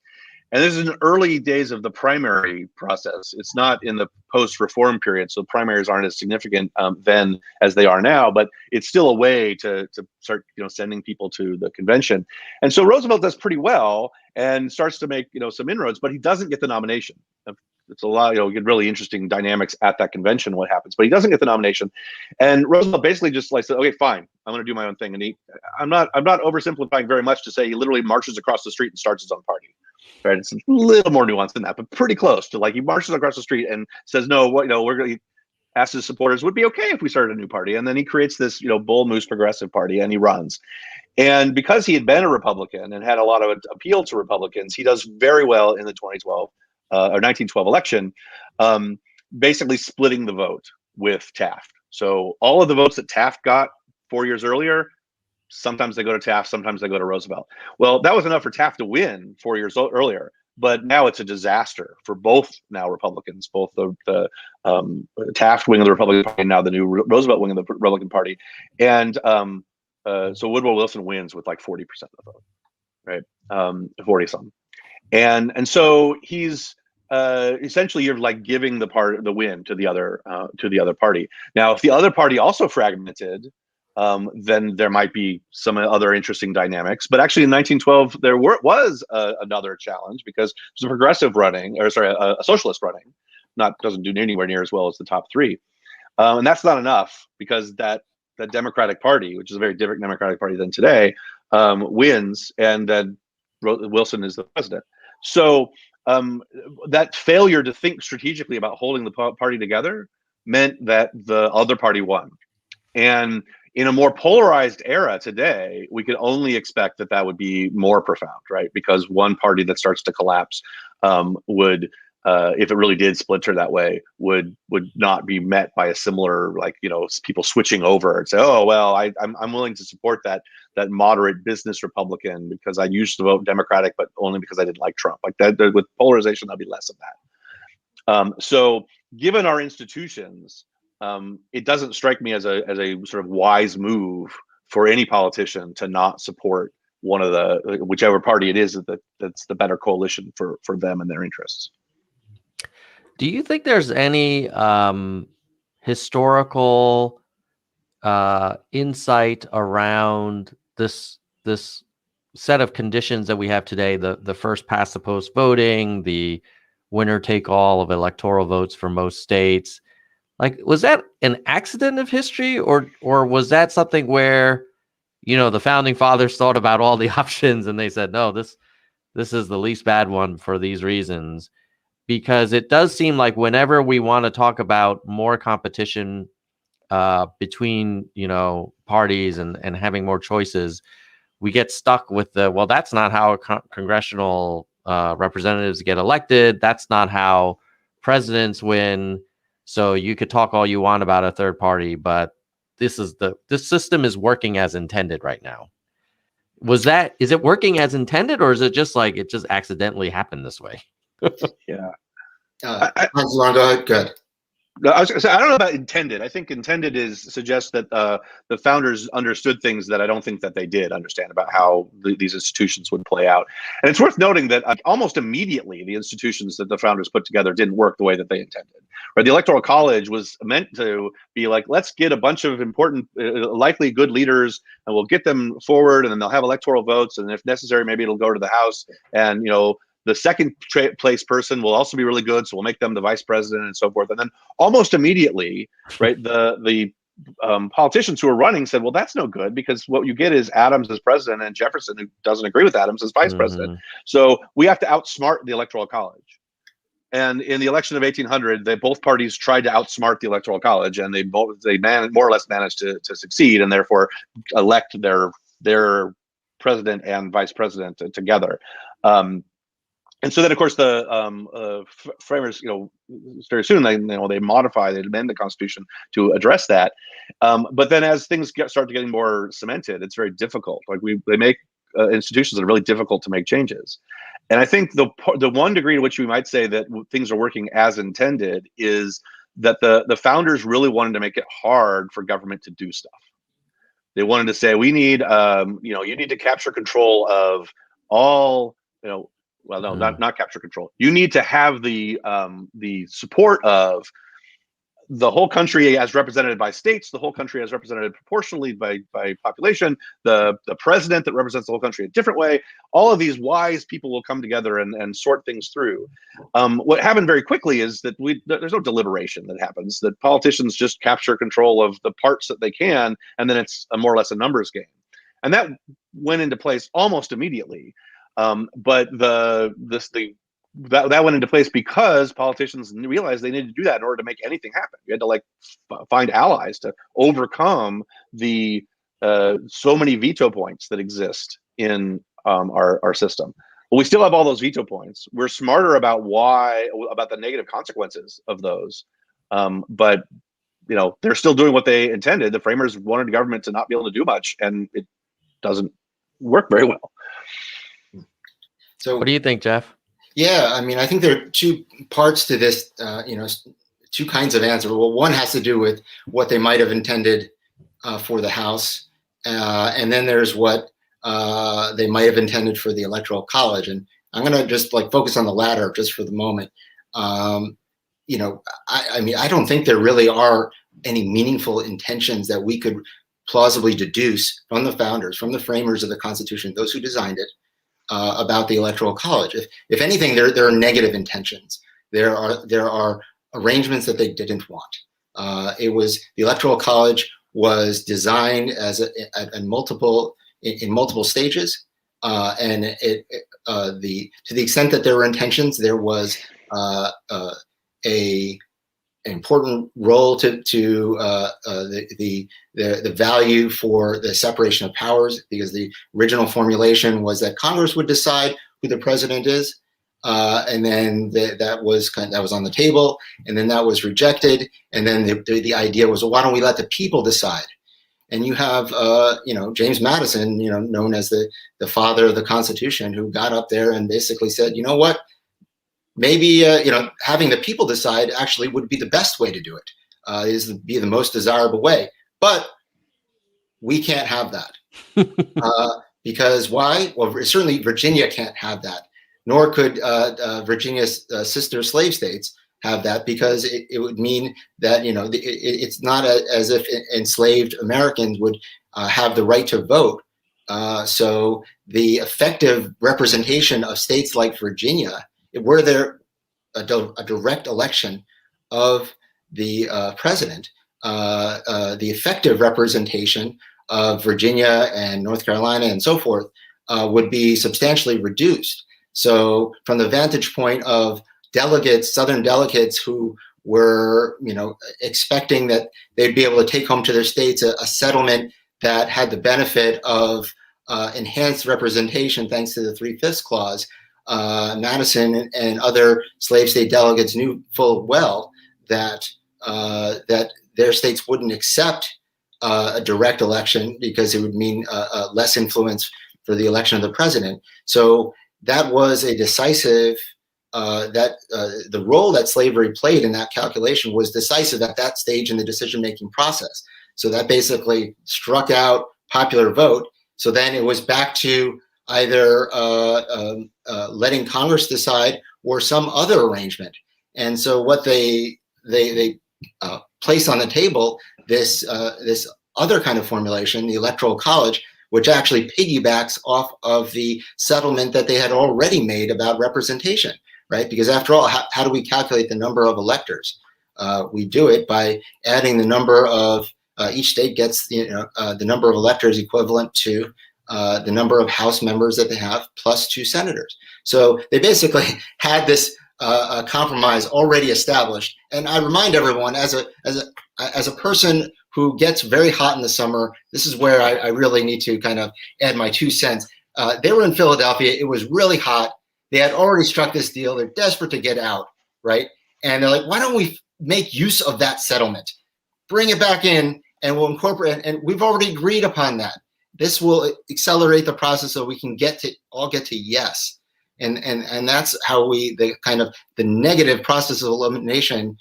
And this is in early days of the primary process. It's not in the post-reform period, so primaries aren't as significant then as they are now. But it's still a way to start, sending people to the convention. And so Roosevelt does pretty well and starts to make some inroads, but he doesn't get the nomination. It's a lot, you get really interesting dynamics at that convention, what happens, but he doesn't get the nomination. And Roosevelt basically just said, okay, fine, I'm going to do my own thing. And I'm not oversimplifying very much to say he literally marches across the street and starts his own party. Right, it's a little more nuanced than that, but pretty close to he marches across the street and says, no, we're going to ask his supporters, would be okay if we started a new party. And then he creates this, Bull Moose Progressive Party, and he runs. And because he had been a Republican and had a lot of appeal to Republicans, he does very well in the 2012 or 1912 election, basically splitting the vote with Taft. So all of the votes that Taft got 4 years earlier, sometimes they go to Taft, sometimes they go to Roosevelt. Well, that was enough for Taft to win 4 years earlier, but now it's a disaster for both now Republicans, both the Taft wing of the Republican Party and now the new Roosevelt wing of the Republican Party. And so Woodrow Wilson wins with 40% of the vote, right? 40 something. And so he's essentially you're giving the win to the other party. Now, if the other party also fragmented, then there might be some other interesting dynamics. But actually in 1912, there was another challenge because there's a progressive running, or sorry, a socialist running, doesn't do anywhere near as well as the top three. And that's not enough because that Democratic Party, which is a very different Democratic Party than today, wins, and then Wilson is the president. So that failure to think strategically about holding the party together meant that the other party won. And in a more polarized era today, we could only expect that would be more profound, right? Because one party that starts to collapse would, if it really did splinter that way, would not be met by a similar, people switching over and say, oh, well, I'm willing to support that moderate business Republican because I used to vote Democratic, but only because I didn't like Trump. With polarization, that'd be less of that. So given our institutions, it doesn't strike me as a sort of wise move for any politician to not support one of whichever party it is that's the better coalition for them and their interests. Do you think there's any historical insight around this set of conditions that we have today? The first past the post voting, the winner take all of electoral votes for most states. Was that an accident of history, or was that something where, the founding fathers thought about all the options and they said, no, this is the least bad one for these reasons? Because it does seem like whenever we want to talk about more competition between, parties and having more choices, we get stuck with well, that's not how congressional representatives get elected. That's not how presidents win. So you could talk all you want about a third party, but this system is working as intended right now. Is it working as intended, or is it just it just accidentally happened this way? Yeah. Go ahead. Good. I was gonna say, I don't know about intended. I think intended suggests that the founders understood things that I don't think that they did understand about how these institutions would play out. And it's worth noting that almost immediately the institutions that the founders put together didn't work the way that they intended. Right? The Electoral College was meant to be let's get a bunch of important, likely good leaders, and we'll get them forward, and then they'll have electoral votes, and if necessary, maybe it'll go to the House, and the second place person will also be really good, so we'll make them the vice president and so forth. And then almost immediately, right, the politicians who are running said, well, that's no good, because what you get is Adams as president and Jefferson, who doesn't agree with Adams, as vice president. So we have to outsmart the Electoral College. And in the election of 1800, both parties tried to outsmart the Electoral College, and they more or less managed to succeed, and therefore elect their president and vice president together. And so then, of course, the framers, very soon they amend the Constitution to address that. But then, as things start getting more cemented, it's very difficult. They make institutions that are really difficult to make changes. And I think the one degree to which we might say that things are working as intended is that the founders really wanted to make it hard for government to do stuff. They wanted to say, we need, you need to capture control of all, well, no, not capture control. You need to have the support of the whole country as represented by states, the whole country as represented proportionally by population, the president that represents the whole country a different way. All of these wise people will come together and sort things through. What happened very quickly is that there's no deliberation that happens, that politicians just capture control of the parts that they can, and then it's more or less a numbers game. And that went into place almost immediately. But that went into place because politicians realized they needed to do that in order to make anything happen. You had to find allies to overcome the so many veto points that exist in our system. Well, we still have all those veto points. We're smarter about the negative consequences of those, but they're still doing what they intended. The framers wanted the government to not be able to do much, and it doesn't work very well. So, what do you think, Jeff? Yeah, I mean, I think there are two parts to this, two kinds of answer. Well, one has to do with what they might have intended for the House, and then there's what they might have intended for the Electoral College. And I'm going to just focus on the latter just for the moment. I mean, I don't think there really are any meaningful intentions that we could plausibly deduce from the founders, from the framers of the Constitution, those who designed it, about the Electoral College. If anything, there are negative intentions. There are arrangements that they didn't want. The Electoral College was designed in multiple stages, and to the extent that there were intentions, there was an important role to the value for the separation of powers, because the original formulation was that Congress would decide who the president is, and then that was on the table, and then that was rejected, and then the idea was, well, why don't we let the people decide? And you have James Madison, known as the father of the Constitution, who got up there and basically said, you know what? Maybe having the people decide actually would be the best way to do it, be the most desirable way. But we can't have that because why? Well, certainly Virginia can't have that, nor could Virginia's sister slave states have that, because it would mean that it's not as if enslaved Americans would have the right to vote. So the effective representation of states like Virginia, were there a direct election of the president, the effective representation of Virginia and North Carolina and so forth would be substantially reduced. So from the vantage point of Southern delegates who were, expecting that they'd be able to take home to their states a settlement that had the benefit of enhanced representation thanks to the 3/5 clause, Madison and other slave state delegates knew full well that their states wouldn't accept a direct election because it would mean less influence for the election of the president. So that was a decisive, the role that slavery played in that calculation was decisive at that stage in the decision-making process. So that basically struck out popular vote. So then it was back to either letting Congress decide or some other arrangement. And so what they place on the table, this other kind of formulation, the Electoral College, which actually piggybacks off of the settlement that they had already made about representation, right? Because after all, how do we calculate the number of electors? We do it by adding the number of, each state gets the number of electors equivalent to the number of House members that they have plus 2 senators. So they basically had this compromise already established. And I remind everyone, as a person who gets very hot in the summer, this is where I really need to kind of add my 2 cents. They were in Philadelphia. It was really hot. They had already struck this deal. They're desperate to get out, right? And they're like, why don't we make use of that settlement? Bring it back in, and we'll incorporate it. And we've already agreed upon that. This will accelerate the process so we can all get to yes. And that's how the kind of the negative process of elimination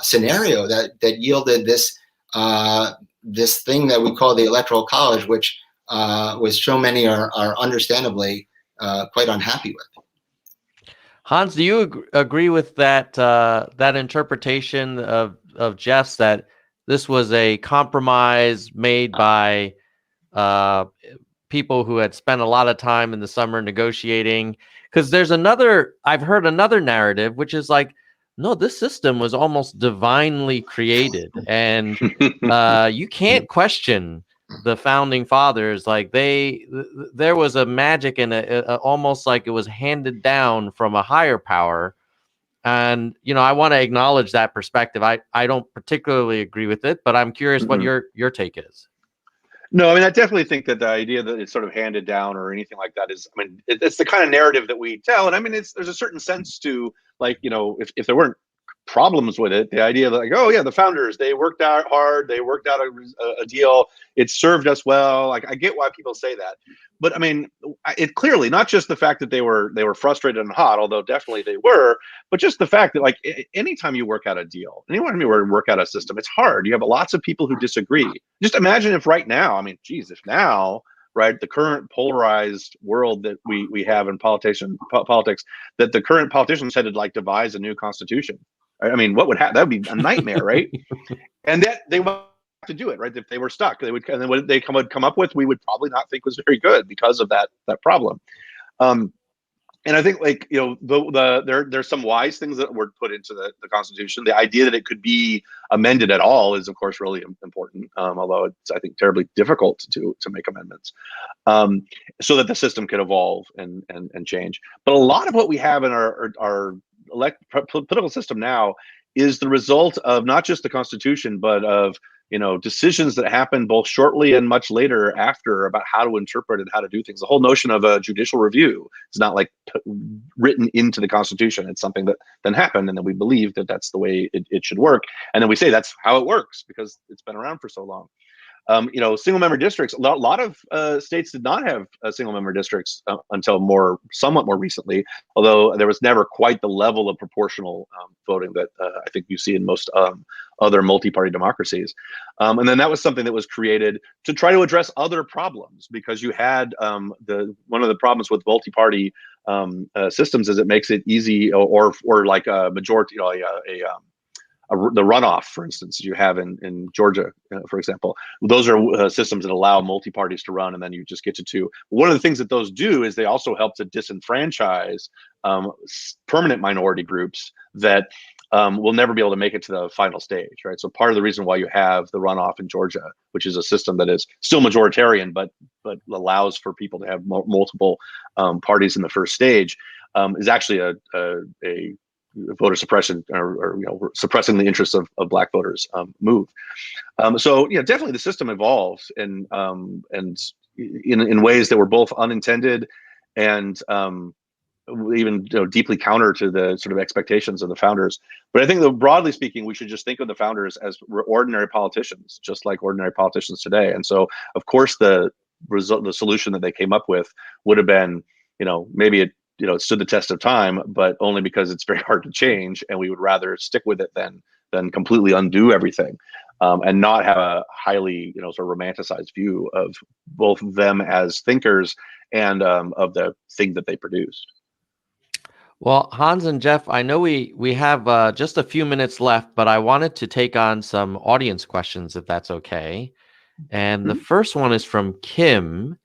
scenario that yielded this this thing that we call the Electoral College, which so many are understandably quite unhappy with. Hans, do you agree with that that interpretation of Jeff's, that this was a compromise made by people who had spent a lot of time in the summer negotiating? Because I've heard another narrative, which is like, no, this system was almost divinely created, and you can't question the founding fathers. Like there was a magic in it, almost like it was handed down from a higher power. And, I want to acknowledge that perspective. I don't particularly agree with it, but I'm curious what your take is. No, I mean, I definitely think that the idea that it's sort of handed down or anything like that is, I mean, it's the kind of narrative that we tell. And I mean, there's a certain sense to, like, if there weren't problems with it, the idea that, like, oh yeah, the founders, they worked out hard, they worked out a deal, it served us well. Like, I get why people say that, but I mean, it clearly not just the fact that they were frustrated and hot, although definitely they were, but just the fact that, like, anytime you work out a deal, anytime you work out a system, it's hard. You have lots of people who disagree. Just imagine if right now, I mean, geez, if now, right, the current polarized world that we have in politics, that the current politicians had to, like, devise a new constitution. I mean, what would happen? That would be a nightmare, right? And that they would have to do it, right? If they were stuck, and then what they would come up with, we would probably not think was very good because of that problem. And I think, like, there's some wise things that were put into the Constitution. The idea that it could be amended at all is, of course, really important. Although it's, I think, terribly difficult to make amendments, so that the system could evolve and change. But a lot of what we have in our political system now is the result of not just the Constitution, but of decisions that happen both shortly and much later after about how to interpret and how to do things. The whole notion of a judicial review is not like written into the Constitution. It's something that then happened, and then we believe that that's the way it should work, and then we say that's how it works because it's been around for so long. Single member districts, a lot of states did not have single member districts until somewhat more recently, although there was never quite the level of proportional voting that I think you see in most other multi-party democracies. And then that was something that was created to try to address other problems, because you had one of the problems with multi-party systems is it makes it easy or like a majority, the runoff, for instance, you have in Georgia, for example. Those are systems that allow multi-parties to run, and then you just get to two. One of the things that those do is they also help to disenfranchise permanent minority groups that will never be able to make it to the final stage, right? So part of the reason why you have the runoff in Georgia, which is a system that is still majoritarian, but allows for people to have multiple parties in the first stage, is actually a voter suppression or suppressing the interests of Black voters move. So yeah, definitely the system evolves and in ways that were both unintended and even deeply counter to the sort of expectations of the founders. But I think that broadly speaking, we should just think of the founders as ordinary politicians, just like ordinary politicians today. And so of course the solution that they came up with would have been, maybe it stood the test of time, but only because it's very hard to change, and we would rather stick with it than completely undo everything, and not have a highly sort of romanticized view of both them as thinkers and of the thing that they produced. Well, Hans and Jeff, I know we have just a few minutes left, but I wanted to take on some audience questions, if that's okay. And the first one is from Kim.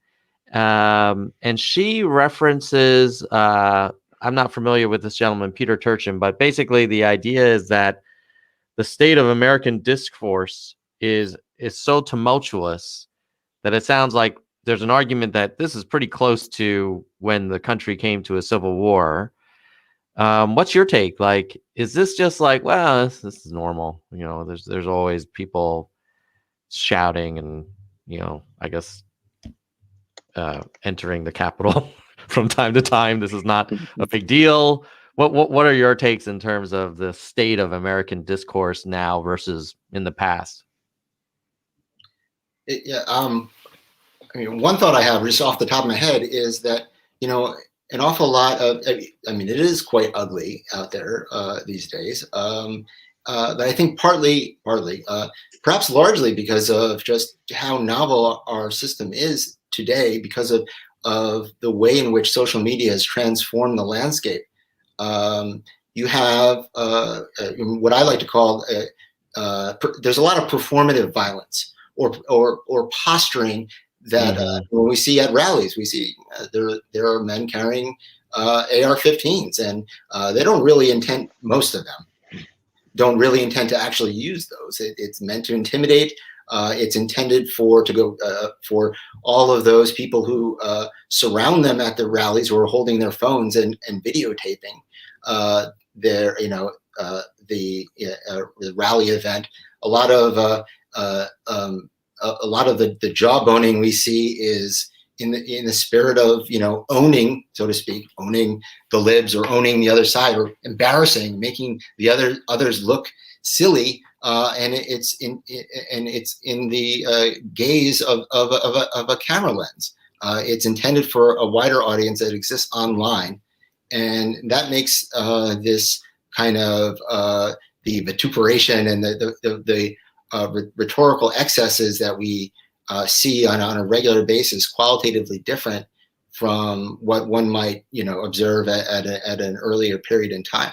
And she references, I'm not familiar with this gentleman, Peter Turchin, but basically the idea is that the state of American discourse is so tumultuous that it sounds like there's an argument that this is pretty close to when the country came to a civil war. What's your take? Like, is this just like, well, this is normal? There's always people shouting and, I guess, entering the Capitol from time to time. This is not a big deal. What are your takes in terms of the state of American discourse now versus in the past? I mean, one thought I have just off the top of my head is that an awful lot of, I mean, it is quite ugly out there these days. But I think partly, perhaps largely because of just how novel our system is today, because of the way in which social media has transformed the landscape. You have what I like to call, there's a lot of performative violence or posturing that when we see at rallies, we see there are men carrying AR-15s, and they don't really intend, most of them don't really intend to actually use those. It's meant to intimidate. It's intended for all of those people who surround them at the rallies, who are holding their phones and videotaping their, the rally event. A lot of the jawboning we see is in the spirit of, owning, so to speak, owning the libs or owning the other side, or embarrassing, making the others look silly, and it's in the gaze of a camera lens. It's intended for a wider audience that exists online, and that makes this kind of the vituperation and the rhetorical excesses that we see on a regular basis qualitatively different from what one might observe at an earlier period in time.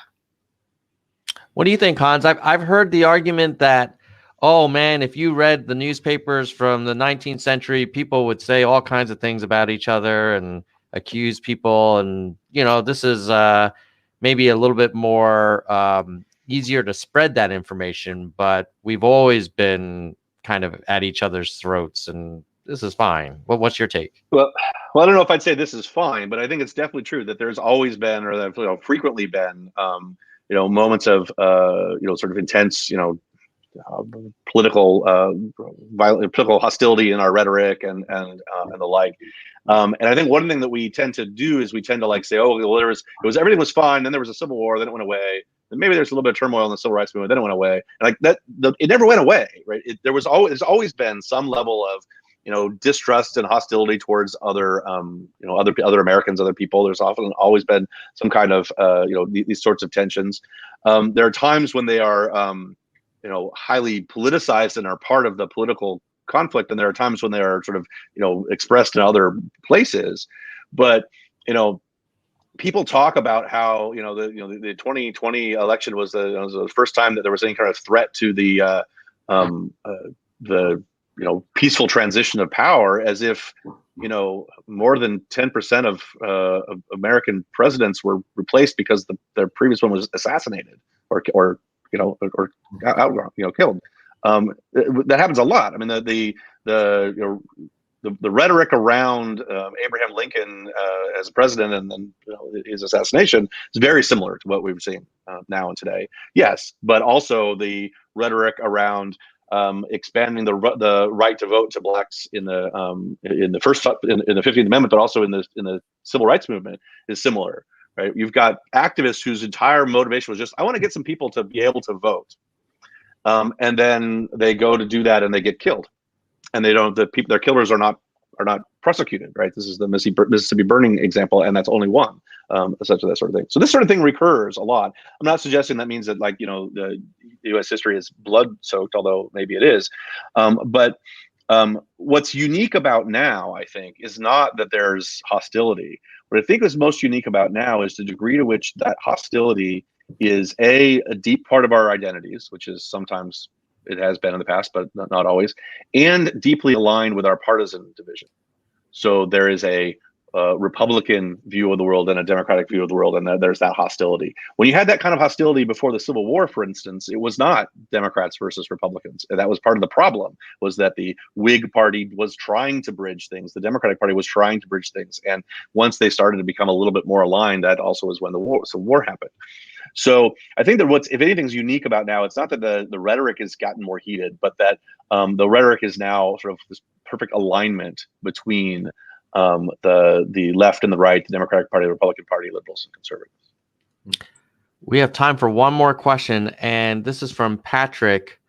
What do you think, Hans? I've heard the argument that, oh man, if you read the newspapers from the 19th century, people would say all kinds of things about each other and accuse people, and this is maybe a little bit more easier to spread that information, but we've always been kind of at each other's throats, and this is fine. What's your take? Well, I don't know if I'd say this is fine, but I think it's definitely true that there's always been, or that frequently been, moments of sort of intense, political political hostility in our rhetoric and the like. And I think one thing that we tend to do is we tend to say, oh, well, everything was fine, then there was a civil war, then it went away. And maybe there's a little bit of turmoil in the civil rights movement, then it went away. And it never went away, right? There's always been some level of distrust and hostility towards other Americans, other people. There's often always been some kind of these sorts of tensions. There are times when they are highly politicized and are part of the political conflict, and there are times when they are sort of expressed in other places. But people talk about how the 2020 election was the first time that there was any kind of threat to the peaceful transition of power, as if more than 10% of American presidents were replaced because their previous one was assassinated or killed. That happens a lot. I mean, the rhetoric around Abraham Lincoln as president and then his assassination is very similar to what we've seen now and today. Yes, but also the rhetoric around expanding the right to vote to blacks in the 15th Amendment, but also in the civil rights movement is similar. Right? You've got activists whose entire motivation was just, I want to get some people to be able to vote, and then they go to do that and they get killed, and their killers are not prosecuted. Right? This is the Mississippi burning example, and that's only one. Essentially that sort of thing. So this sort of thing recurs a lot. I'm not suggesting that means that the U.S. history is blood-soaked, although maybe it is. But what's unique about now, I think, is not that there's hostility. What I think is most unique about now is the degree to which that hostility is a deep part of our identities, which is sometimes it has been in the past, but not always, and deeply aligned with our partisan division. So there is a Republican view of the world and a Democratic view of the world, and there's that hostility. When you had that kind of hostility before the Civil War, for instance, it was not Democrats versus Republicans. And that was part of the problem, was that the Whig Party was trying to bridge things. The Democratic Party was trying to bridge things. And once they started to become a little bit more aligned, that also was when the Civil War happened. So I think that if anything's unique about now, it's not that the rhetoric has gotten more heated, but that the rhetoric is now sort of this perfect alignment between the left and the right, the Democratic Party, the Republican Party, liberals and conservatives. We have time for one more question, and this is from Patrick,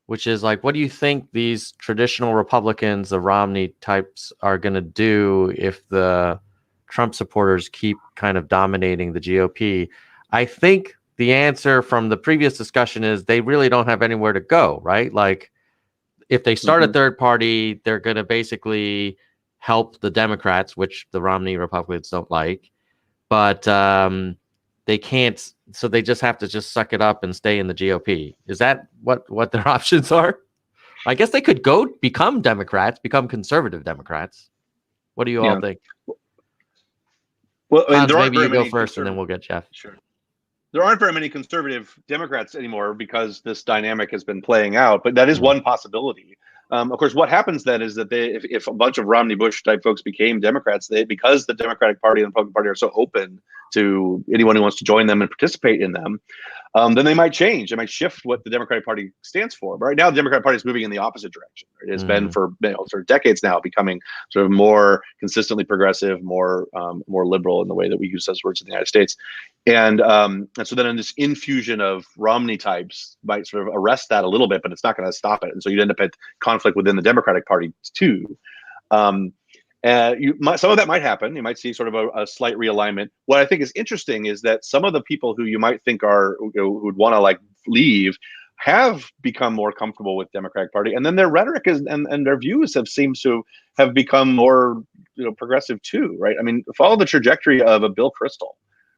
which is what do you think these traditional Republicans, the Romney types, are going to do if the Trump supporters keep kind of dominating the GOP. I think the answer from the previous discussion is they really don't have anywhere to go, right? Like, if they start a third party, they're going to basically help the Democrats, which the Romney Republicans don't like, but they can't. So they just have to just suck it up and stay in the GOP. Is that what their options are? I guess they could go become Democrats, become conservative Democrats. What do you all think? Well, Hans, maybe you go first, and then we'll get Jeff. Sure. There aren't very many conservative Democrats anymore because this dynamic has been playing out, but that is one possibility. Of course, what happens then is that if a bunch of Romney Bush type folks became Democrats, because the Democratic Party and the Republican Party are so open to anyone who wants to join them and participate in them, then they might change. They might shift what the Democratic Party stands for. But right now, the Democratic Party is moving in the opposite direction. It has been for decades now, becoming sort of more consistently progressive, more liberal in the way that we use those words in the United States. And so then this infusion of Romney types might sort of arrest that a little bit, but it's not going to stop it. And so you'd end up at conflict within the Democratic Party too. Some of that might happen. You might see sort of a slight realignment. What I think is interesting is that some of the people who you might think who would want to like leave have become more comfortable with Democratic Party, and then their rhetoric and their views seemed to have become more progressive too, right? I mean, follow the trajectory of a Bill Kristol.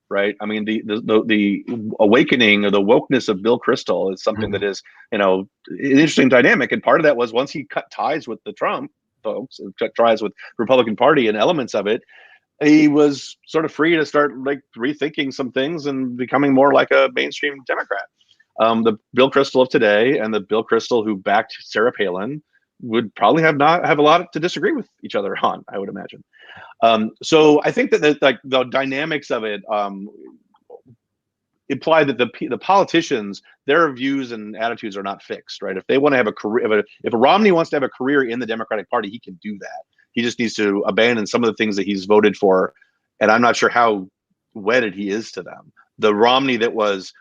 Right. I mean, the awakening or the wokeness of Bill Kristol is something that is, an interesting dynamic. And part of that was once he cut ties with the Trump folks and cut ties with Republican Party and elements of it, he was sort of free to start like rethinking some things and becoming more like a mainstream Democrat. The Bill Kristol of today and the Bill Kristol who backed Sarah Palin would probably have a lot to disagree with each other on, I would imagine. So I think that the dynamics of it imply that the politicians, their views and attitudes are not fixed, right? If they want to have a career, if a Romney wants to have a career in the Democratic Party, he can do that. He just needs to abandon some of the things that he's voted for, and I'm not sure how wedded he is to them. The Romney that was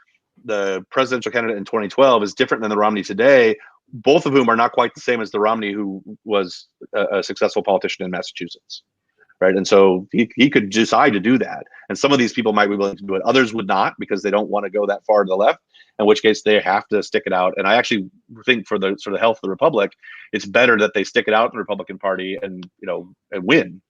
the presidential candidate in 2012 is different than the Romney today, both of whom are not quite the same as the Romney who was a successful politician in Massachusetts. Right. And so he could decide to do that. And some of these people might be willing to do it. Others would not because they don't want to go that far to the left, in which case they have to stick it out. And I actually think for the sort of health of the Republic, it's better that they stick it out in the Republican Party and win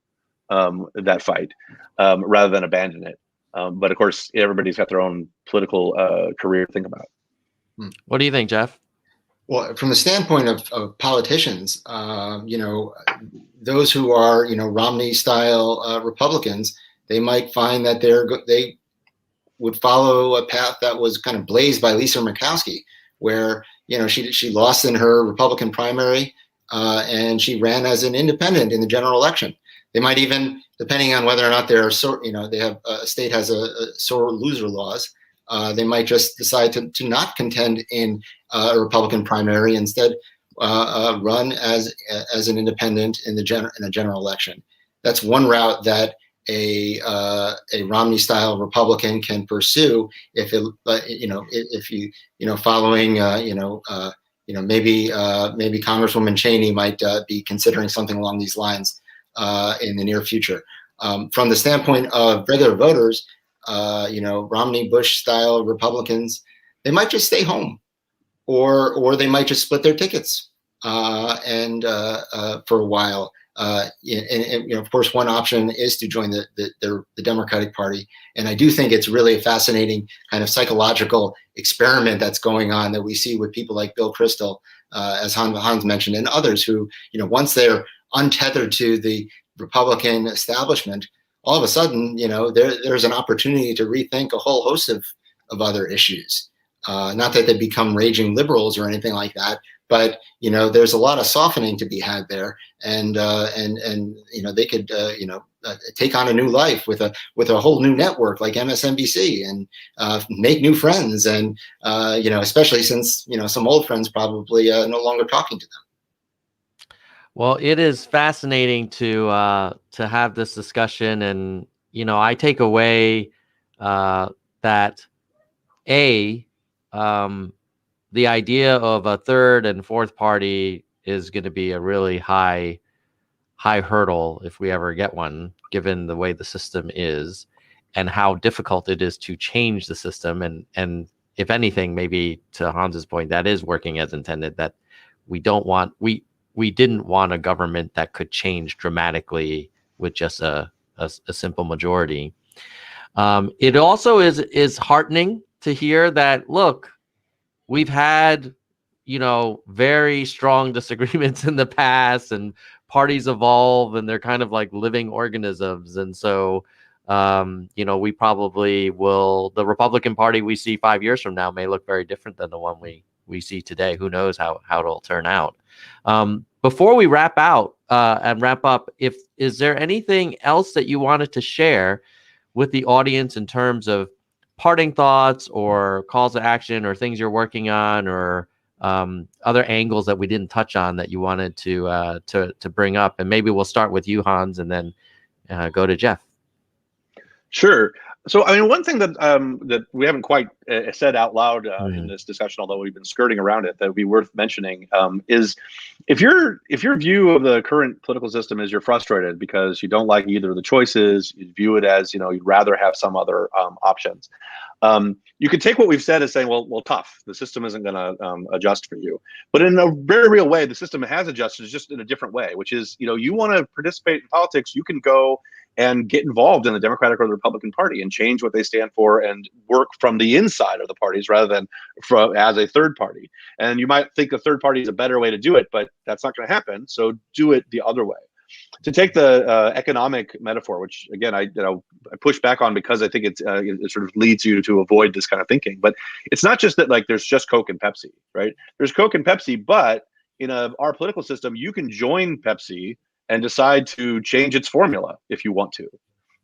that fight rather than abandon it. But of course, everybody's got their own political career to think about. What do you think, Jeff? Well, from the standpoint of politicians, those who are, Romney-style Republicans, they might find that they would follow a path that was kind of blazed by Lisa Murkowski, where she lost in her Republican primary and she ran as an independent in the general election. They might even, depending on whether or not they're they have a state has a sore loser laws. They might just decide to not contend in a Republican primary, instead run as an independent in a general election. That's one route that a Romney-style Republican can pursue if following maybe Congresswoman Cheney might be considering something along these lines in the near future. From the standpoint of regular voters, Romney Bush style Republicans, they might just stay home, or they might just split their tickets for a while. And of course, one option is to join the Democratic Party. And I do think it's really a fascinating kind of psychological experiment that's going on that we see with people like Bill Kristol, as Hans mentioned, and others who, once they're untethered to the Republican establishment, all of a sudden, there's an opportunity to rethink a whole host of other issues. Not that they become raging liberals or anything like that, but there's a lot of softening to be had there, and they could take on a new life with a whole new network like MSNBC and make new friends, and especially since some old friends probably no longer talking to them. Well, it is fascinating to have this discussion, and I take away that the idea of a third and fourth party is going to be a really high high hurdle if we ever get one, given the way the system is and how difficult it is to change the system. And if anything, maybe to Hans's point, that is working as intended, that we didn't want a government that could change dramatically with just a simple majority. It also is heartening to hear that, look, we've had, very strong disagreements in the past, and parties evolve, and they're kind of like living organisms. And so, we probably will, the Republican Party we see 5 years from now may look very different than the one we see today. Who knows how it'll turn out. Before we wrap up, is there anything else that you wanted to share with the audience in terms of parting thoughts or calls to action or things you're working on, or other angles that we didn't touch on that you wanted to bring up? And maybe we'll start with you, Hans, and then go to Jeff. Sure. So, I mean, one thing that we haven't quite said out loud in this discussion, although we've been skirting around it, that would be worth mentioning, is if your view of the current political system is you're frustrated because you don't like either of the choices, you view it as, you'd rather have some other options. You could take what we've said as saying, well, tough. The system isn't going to adjust for you. But in a very real way, the system has adjusted, just in a different way, which is, you want to participate in politics, you can go and get involved in the Democratic or the Republican Party and change what they stand for and work from the inside of the parties rather than as a third party. And you might think a third party is a better way to do it, but that's not going to happen. So do it the other way. To take the economic metaphor, which again I push back on because I think it sort of leads you to avoid this kind of thinking. But it's not just that there's just Coke and Pepsi, right? There's Coke and Pepsi, but in our political system, you can join Pepsi and decide to change its formula if you want to,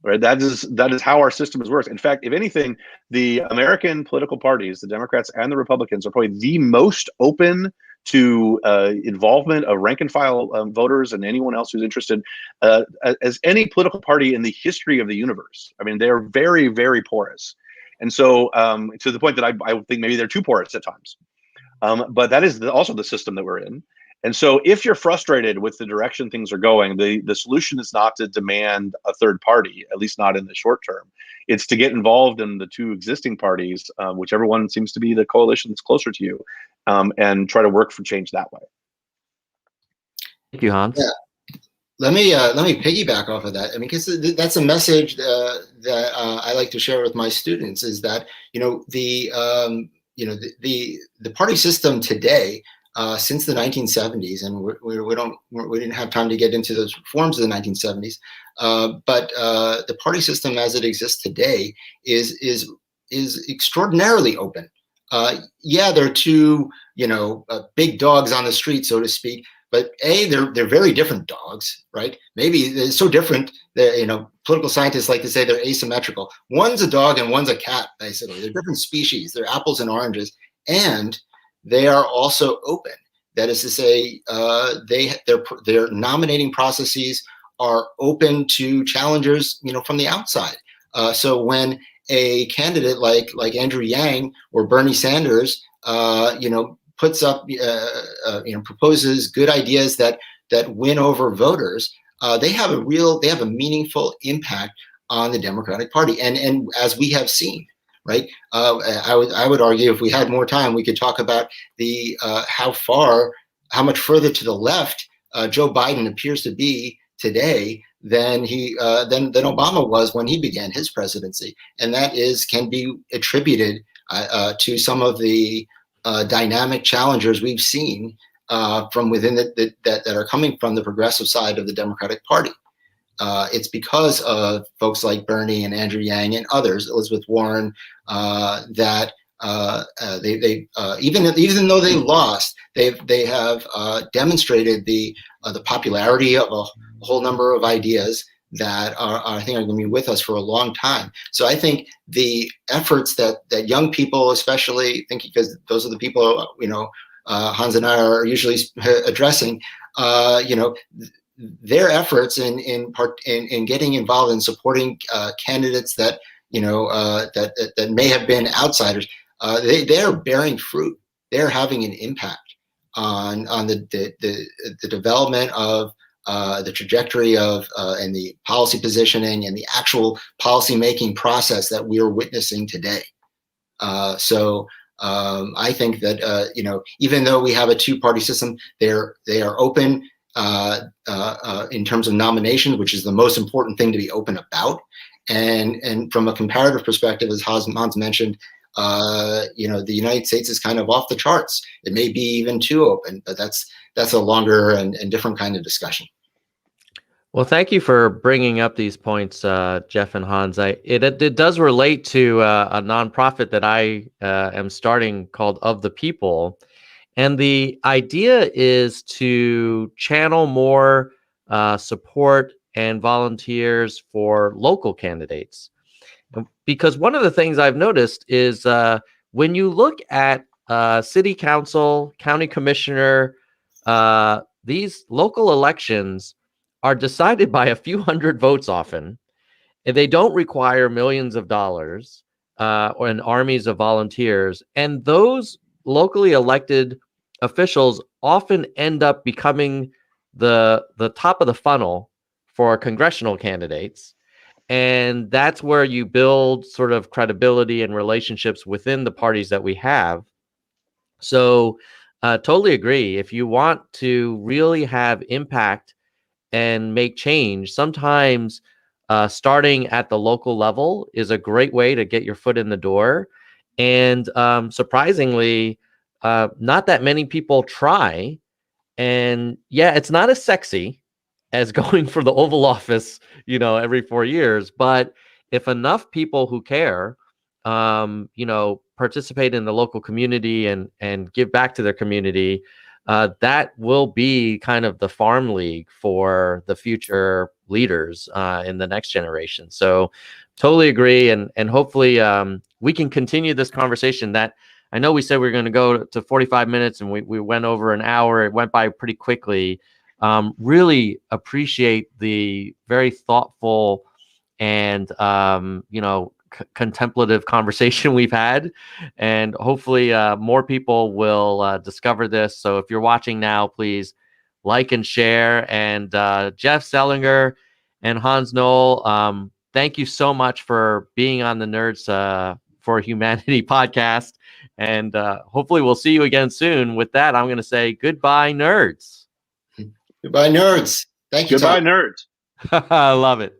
right? That is how our system works. In fact, if anything, the American political parties, the Democrats and the Republicans, are probably the most open to involvement of rank and file voters and anyone else who's interested as any political party in the history of the universe. I mean, they're very, very porous. And so to the point that I think maybe they're too porous at times. But that is also the system that we're in. And so if you're frustrated with the direction things are going, the solution is not to demand a third party, at least not in the short term. It's to get involved in the two existing parties, whichever one seems to be the coalition that's closer to you, and try to work for change that way. Thank you, Hans. Yeah. Let me piggyback off of that. I mean, because that's a message that I like to share with my students, is that the party system today, since the 1970s, and we didn't have time to get into those reforms of the 1970s, but the party system as it exists today is extraordinarily open. Yeah, there are two big dogs on the street, so to speak. But they're very different dogs, right? Maybe they're so different that political scientists like to say they're asymmetrical. One's a dog and one's a cat, basically. They're different species. They're apples and oranges, and they are also open. That is to say, their nominating processes are open to challengers, from the outside. So when a candidate like Andrew Yang or Bernie Sanders, puts up, proposes good ideas that win over voters, they have a meaningful impact on the Democratic Party, and as we have seen. Right. I would argue if we had more time, we could talk about the how much further to the left Joe Biden appears to be today than Obama was when he began his presidency, and that can be attributed to some of the dynamic challengers we've seen from within that are coming from the progressive side of the Democratic Party. It's because of folks like Bernie and Andrew Yang and others, Elizabeth Warren, that they even though they lost, they have demonstrated the popularity of a whole number of ideas that I think are going to be with us for a long time. So I think the efforts that young people, especially, because those are the people Hans and I are usually addressing, their efforts in getting involved in supporting candidates that that may have been outsiders, they're bearing fruit. They're having an impact on the development of the trajectory of and the policy positioning and the actual policy making process that we are witnessing today. So I think that even though we have a two-party system, they are open in terms of nomination, which is the most important thing to be open about. And from a comparative perspective, as Hans mentioned, the United States is kind of off the charts. It may be even too open, but that's a longer and different kind of discussion. Well, thank you for bringing up these points, Jeff and Hans. It does relate to a nonprofit that I am starting called Of the People. And the idea is to channel more support and volunteers for local candidates. Because one of the things I've noticed is when you look at city council, county commissioner, these local elections are decided by a few hundred votes often. And they don't require millions of dollars or an armies of volunteers. And those locally elected officials often end up becoming the top of the funnel for congressional candidates. And that's where you build sort of credibility and relationships within the parties that we have. So totally agree. If you want to really have impact and make change, sometimes starting at the local level is a great way to get your foot in the door. And surprisingly, not that many people try. And yeah, it's not as sexy as going for the Oval Office, every 4 years. But if enough people who care, participate in the local community and give back to their community, that will be kind of the farm league for the future leaders in the next generation. So totally agree. And hopefully we can continue this conversation. That I know we said we were going to go to 45 minutes and we went over an hour. It went by pretty quickly. Really appreciate the very thoughtful and, contemplative conversation we've had, and hopefully more people will discover this. So if you're watching now, please like and share. And Jeff Selinger and Hans Noel, thank you so much for being on the Nerds for Humanity podcast. And hopefully we'll see you again soon. With that, I'm going to say goodbye, nerds. Goodbye, nerds. Thank you. Goodbye, Tom. nerds. I love it.